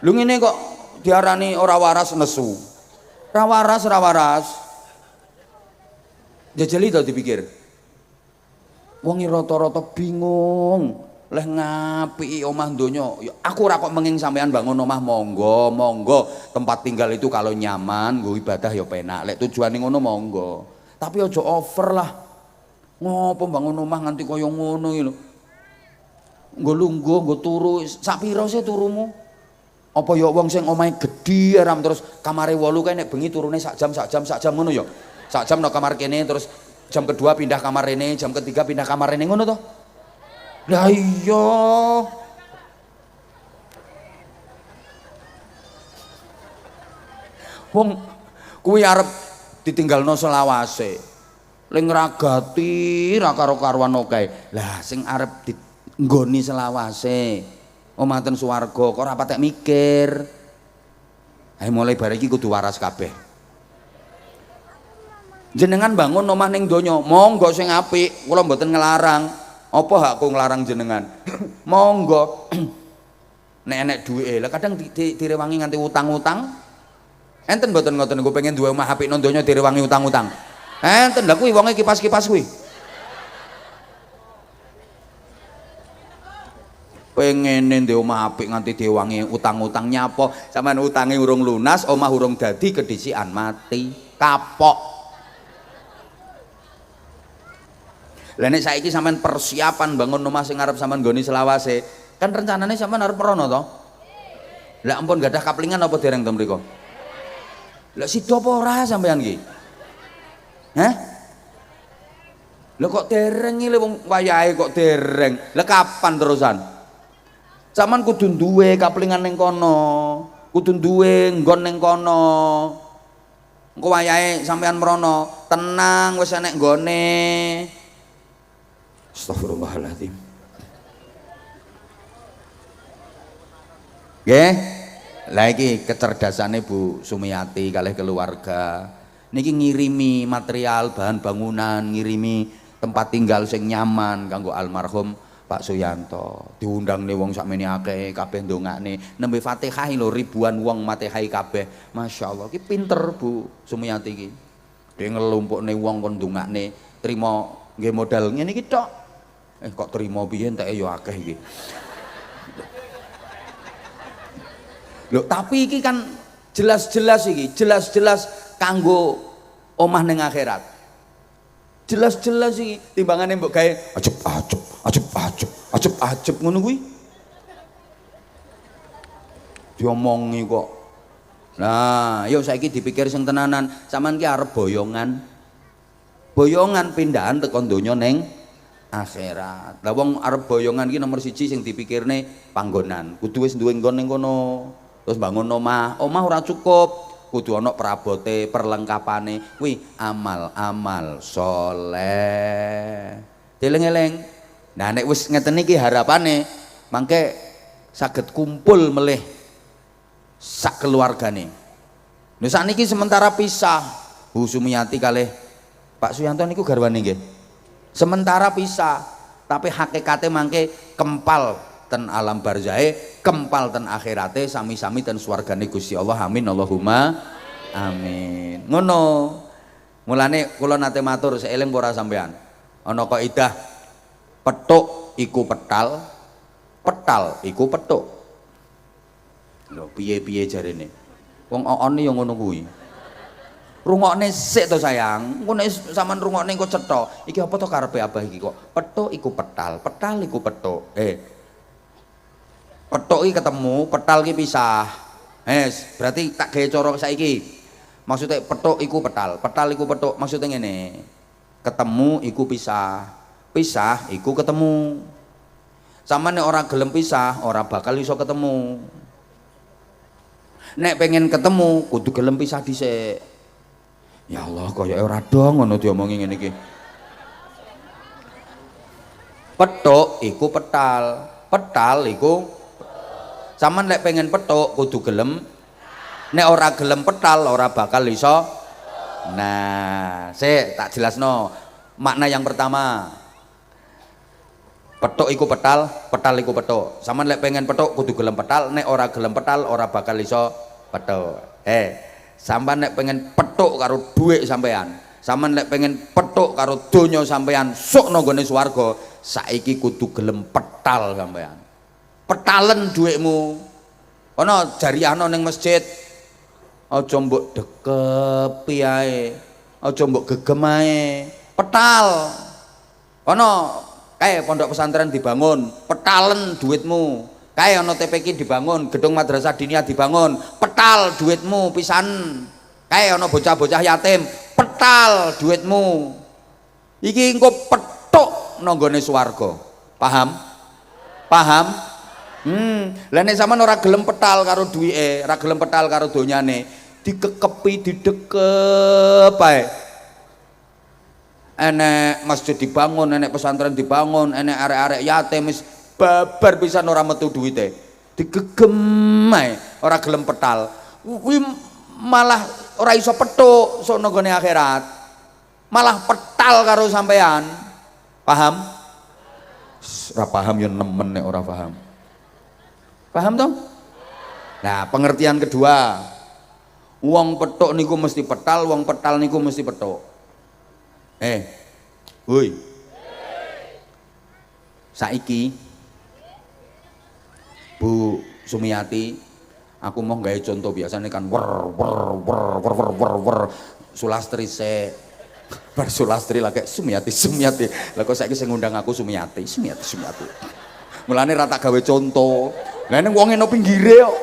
Lu ngene kok diarani ora waras nesu. Ra waras. Jajali tau dipikir. Wong rata-rata bingung, leh ngapiki omah donya. Ya aku ora kok menging sampean bangun omah monggo. Tempat tinggal itu kalau nyaman, nggo ibadah ya penak. Lek tujuane ngono monggo. Tapi aja over lah. Ngopo bangun omah nganti kaya ngono iki lho. Nggo lungguh, nggo turu, sak pira sih turumu? Apa ya wong sing omahe gedhi aram terus kamare 8 kae nek bengi turune sak jam ngono ya. Sak jam nang kamar kene terus jam kedua pindah kamar rene, jam ketiga pindah kamar rene ngono to. Lah iya. Kuwi arep ditinggalno selawase. Ling ragati ra karo-karuan oke. Lah sing arep nggoni selawase. Omaten swarga kok ora patek mikir. Ayo mulai bar iki kudu waras kabeh. Jenengan bangun omah ning donya, monggo sing apik, kula mboten ngelarang. Apa hakku nglarang jenengan? Monggo. Nek enek duwike, lah kadang direwangi nganti utang-utang. Enten mboten ngoten niku pengen duwe omah apik nang donya direwangi utang-utang. Enten lha kuwi wonge kipas-kipas kuwi. Pengene ndek omah apik nganti diwangi utang-utang nyapa? Sampeyan utange urung lunas, omah urung dadi kedhisikan mati, kapok. Lah nek saiki sampean persiapan bangun omah sing arep sampean nggoni selawase, kan rencanane sampean arep merono to? Lah ampun gadah kaplingan apa dereng to mriku? Lah sida apa ora sampean iki? Hah? Lah kok dereng iki wong wayahe kok dereng. Lah kapan terusan? Sampeyan kudu duwe kaplingan ning kono, kudu duwe nggon ning kono. Engko wayahe sampean merono, tenang wis enek nggone. Astagfirullahaladzim. Nggih. Lah iki kecerdasane Bu Sumiati kalih keluarga. Niki ngirimi material bahan bangunan, ngirimi tempat tinggal sing nyaman kanggo almarhum Pak Suyanto. Diundangne wong sakmene akeh, kabeh ndongakne. Nembe Fatihah lho ribuan wong Fatihah kabeh. Masyaallah, iki pinter Bu Sumiati iki. Dhe ngelumpukne wong kon ndongakne, trima nggih modal ngene iki tok. Kok trima piye enteke ya akeh iki. Lho tapi iki kan jelas-jelas iki, jelas-jelas kanggo omah ning akhirat. Jelas-jelas iki timbangane mbok gawe ajeb ngono kuwi. Diomongi kok. Nah, yo saiki dipikir sing tenanan, sampean ki arep boyongan. Boyongan pindahan teko donya ning akhirat. Lah wong arep boyongan ki nomor siji sing dipikirne panggonan. Kudu wis duwe nggon ning kono. Terus bangun omah ora cukup, kudu ana perabote, perlengkapane. Kuwi amal-amal saleh. Dieling-eling. Nah nek wis ngeten iki harapane mangke saged kumpul melih sak keluargane. Lha sakniki sementara pisah Bu Sumiati kalih Pak Suyanto niku garwane nggih. Sementara pisah, tapi hakikate mangke kempal ten alam barzahe, kempal ten akhirate, sami-sami ten swargane Gusti Allah. Amin Allahumma amin. Ngono. Mulane kula nate matur seeling ora sampean. Ana kaidah petuk iku petal, petal iku petuk. Lho piye-piye jarene? Wong oone ya ngono kuwi. Rungokne sik to sayang. Engko nek sampean rungokne engko cetha. Iki apa to karepe abah iki kok? Petuk iku petal, petal iku petuk. Petuk iki ketemu, petal iki pisah. Berarti tak gawe cara saiki. Maksudnya petuk iku petal, petal iku petuk. Maksudnya ngene. Ketemu iku pisah, pisah iku ketemu. Sama nek ora gelem pisah, ora bakal iso ketemu. Nek pengen ketemu, kudu gelem pisah dhisik. Ya Allah, kaya ora dong ngono diomongi ngene iki. Petuk iku petal, petal iku sampean lek pengen petuk kudu gelem. Nek ora gelem petal ora bakal iso. Nah, tak jelasno. Makna yang pertama. Petuk iku petal, petal iku petuk. Sampean lek pengen petuk kudu gelem petal, nek ora gelem petal ora bakal iso petuk. Sampean nek pengen petuk karo dhuwit sampean, sampean nek pengen petuk karo donya sampean sok nang gone swarga, saiki kudu gelem petal sampean. Petalen dhuwitmu. Ana jariahno ning masjid. Aja mbok dekepi ae. Aja mbok gegem ae. Petal. Ana kae pondok pesantren dibangun, petalen dhuwitmu. Kae ana TPQ dibangun, gedung madrasah diniyah dibangun, petal dhuwitmu pisan. Kae ana bocah-bocah yatim, petal dhuwitmu. Iki engko petuk nang gone swarga. Paham? Paham? Lah nek sampean ora gelem petal karo duwike, ora gelem petal karo donyane, dikekepi didekep ae. Enek masjid dibangun, enek pesantren dibangun, enek arek-arek yatim wis babar pisan ora metu duwite. Digegem ae, ora gelem petal. Kuwi malah ora iso petuk sono gone akhirat. Malah petal karo sampean. Paham? Ora paham ya nemen nek ora paham. Paham toh? Nah, pengertian kedua. Wong petuk niku mesti petal, wong petal niku mesti petuk. Woi. Saiki Bu Sumiati, aku mau gawe contoh biasanya kan Sulastri se bar Sulastri lagi Sumiati. Lah kok saiki sing ngundang aku Sumiati. Mulane ra tak gawe contoh. Lah ning wong eno pinggire kok.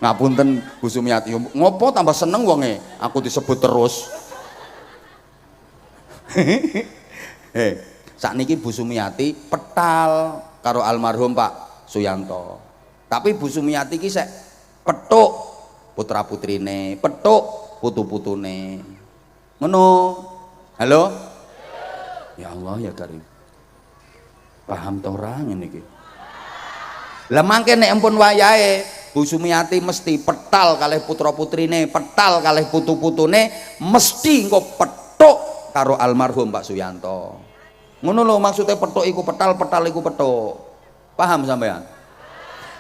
Ngapunten Bu Sumiati, ngopo tambah seneng wonge aku disebut terus. Sakniki Bu Sumiati petal karo almarhum Pak Suyanto. Tapi Bu Sumiati ki sek petuk putra putrine, petuk putu-putune. Ngono. Halo? Ya Allah ya Karim. Paham to ora ngene iki? Lah mangke nek ampun wayahe Bu Sumiati mesti petal kalih putra putrine, petal kalih putu-putune, mesti engko petuk karo almarhum Pak Suyanto. Ngono lho maksudnya petuk iku petal, petal iku petuk. Paham sampean?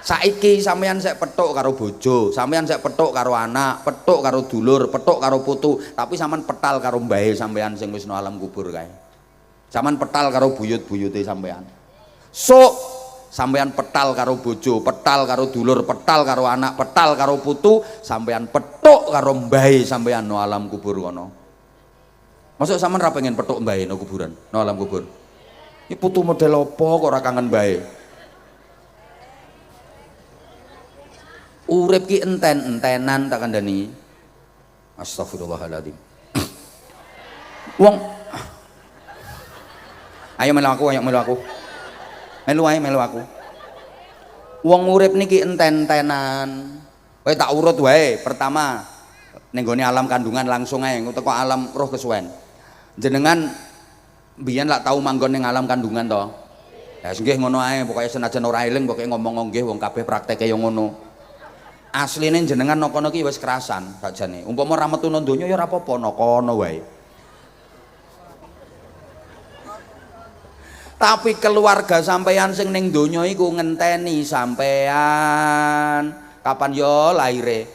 Saiki sampean sek petuk karo bojo, sampean sek petuk karo anak, petuk karo dulur, petuk karo putu, tapi sampean petal karo mbahe sampean sing wis no alam kubur kae. Sampean petal karo buyut-buyute sampean. Sok sampean petal karo bojo, petal karo dulur, petal karo anak, petal karo putu, sampean petuk karo mbahe sampean no alam kubur kono. Masuk sampean ra pengen petuk mbae no kuburan, no alam kubur. Iki putu model apa kok ora kangen mbae? Urip ki enten-entenan tak kandhani. Astagfirullahaladzim. Wong ayo melu aku. Melu aku. Wong urip niki enten-entenan. Kowe tak urut wae. Pertama ning gone alam kandungan langsung ae teko alam roh kesuwen. Jenengan biyen lak tau manggon ning alam kandungan to. Ya nggih ngono ae, pokoke senajan ora eling pokoke ngomong nggih wong kabeh prakteke yo ngono. Asline jenengan nang kono ki wis kerasan sakjane. Umpama ora metu nang donya ya ora apa-apa nang kono wae. Tapi keluarga sampeyan sing ning donya iku ngenteni sampeyan kapan yo laire.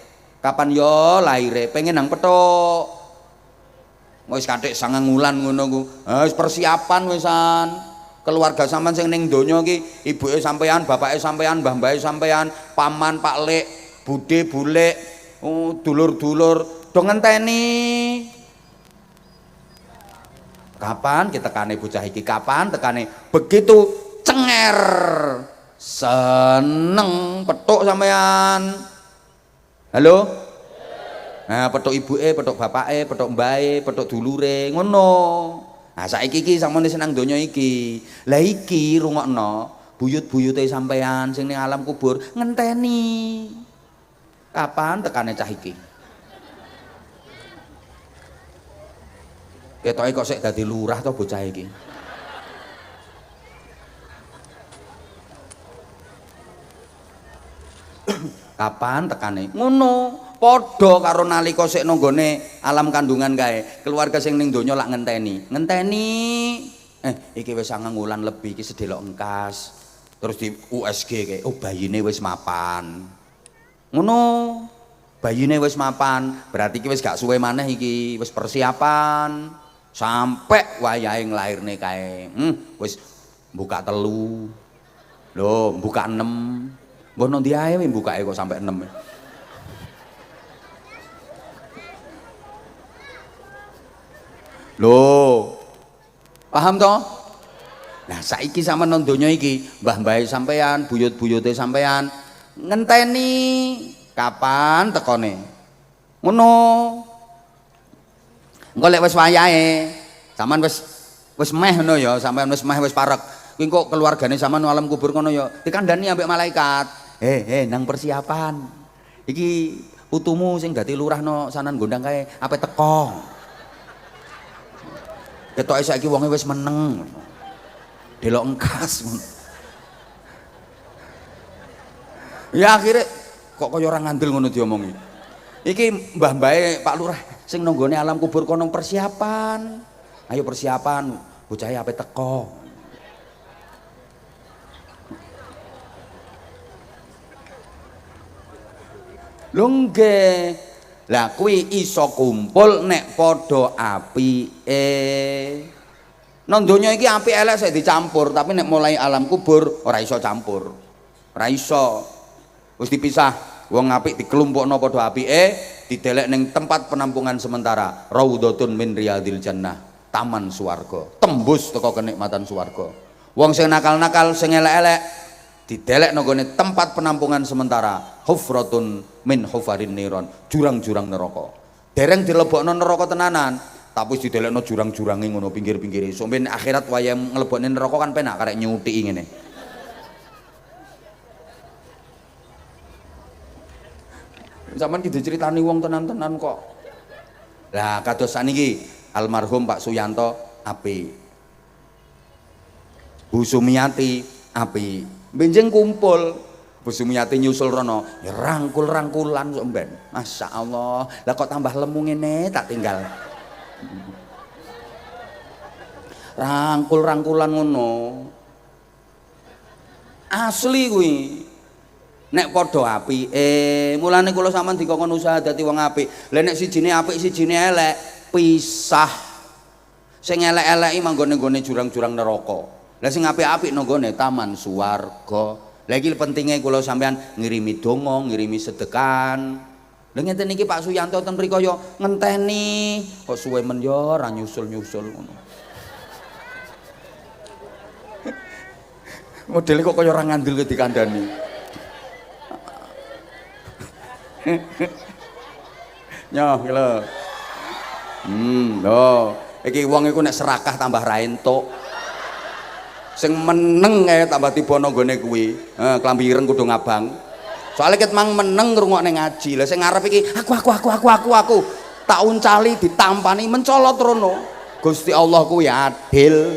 Pengen nang petuk. Wis kathik 9 wulan ngono ku. Wis persiapan wisan. Keluarga sampean sing ning donya ki, ibuke sampean, bapake sampean, mbah-mbahe sampean, paman, Pak Lek, bude, bulek, dulur-dulur do ngenteni. Kapan kita tekane bocah iki? Kapan tekane? Begitu cenger. Seneng petuk sampean. Halo? Nah, petuk ibuke, petuk bapake, petuk mbahe, petuk dulure, ngono. Nah, saiki iki sampeyan seneng donya iki. Lah iki rungokno, buyut-buyute sampean sing ning alam kubur ngenteni. Kapan tekane cah iki? Ketoke kok sik dadi lurah to bocah iki. Kapan tekane? Ngono. Padha karo nalika sik nang gone alam kandungan kae, keluarga sing ning donya lak ngenteni. Iki wis 9 wulan lebih iki sedelok engkas. Terus di USG kae, oh bayine wis mapan. Ngono. Bayine wis mapan, berarti iki wis gak suwe maneh iki, wis persiapan. Sampai wayahe nglairne kae. Wis buka 3. Lho, buka 6. Mbok nang ndi ae mbukake kok sampai 6. Loh, paham toh? Nah saiki sama nang donya iki mbah-mbahe sampean, buyut-buyute sampean ngenteni kapan tekone. Ngono. Engko lek wis wayahe, sampean wis meh ngono ya, sampean wis meh wis parek. Kuwi kok keluargane sampean nang alam kubur kono ya dikandani ambek malaikat. Nang persiapan. Iki putumu sing dadi lurah no sanan gondang kae ape teko. Ketoke saiki wonge wis meneng. Delok engkas. Ya akhirnya kok kaya ora ngandel ngono diomongi. Iki mbah-mbahe Pak Lurah sing nanggone alam kubur kono persiapan. Ayo persiapan, bocahe ape teko. Lho nggih. Lah kuwi iso kumpul nek padha apike. Nang donya iki apik elek sik dicampur, tapi nek mulai alam kubur ora iso campur. Ora iso. Wis dipisah. Wong apik dikelompokno padha apike, didelek ning tempat penampungan sementara. Raudhatun min riyadil jannah, taman swarga. Tembus teko kenikmatan swarga. Wong sing nakal-nakal, sing elek-elek didelek nggone tempat penampungan sementara. Hufratun min hufarin niron, jurang-jurang neraka. Dereng dilebokno neraka tenanan, tapi wis didelekno jurang-jurange ngono pinggir-pinggire. Sampeyan akhirat wayah nglebokne neraka kan penak karek nyuthiki ngene. Sampeyan ki diceritani wong tenan-tenan kok. Lah kados saniki almarhum Pak Suyanto apik. Bu Sumiati apik. Benjing kumpul, Bu Sumiati nyusul rono, ya rangkul-rangkulan sampean. Masya Allah, lah kok tambah lemu ngene tak tinggal. Rangkul-rangkulan ngono. Asli kuwi. Nek padha apike, mulane kula sampean dikongkon usaha dadi wong apik. Lah nek sijine apik sijine elek, pisah. Sing elek-eleki manggone-nggone jurang-jurang neraka. Lah sing apik-apik nggone taman swarga. Lah iki pentinge kula sampean ngirimi donga, ngirimi sedekahan. Lha ngeten iki Pak Suyanto ten mriko ya ngenteni, kok suwe men ya ora nyusul-nyusul ngono. Modele kok kaya ora ngandel dikandani. Nyoh lho. Lho, iki wong iku nek serakah tambah ra entuk. Sing meneng kae tambah tiba nggone kuwi. Klambi ireng kudu ngabang. Soale ket mang meneng ngrungokne ngaji. Lah sing ngarep iki aku. Tak uncali ditampani mencolot rono. Gusti Allah kuwi adil.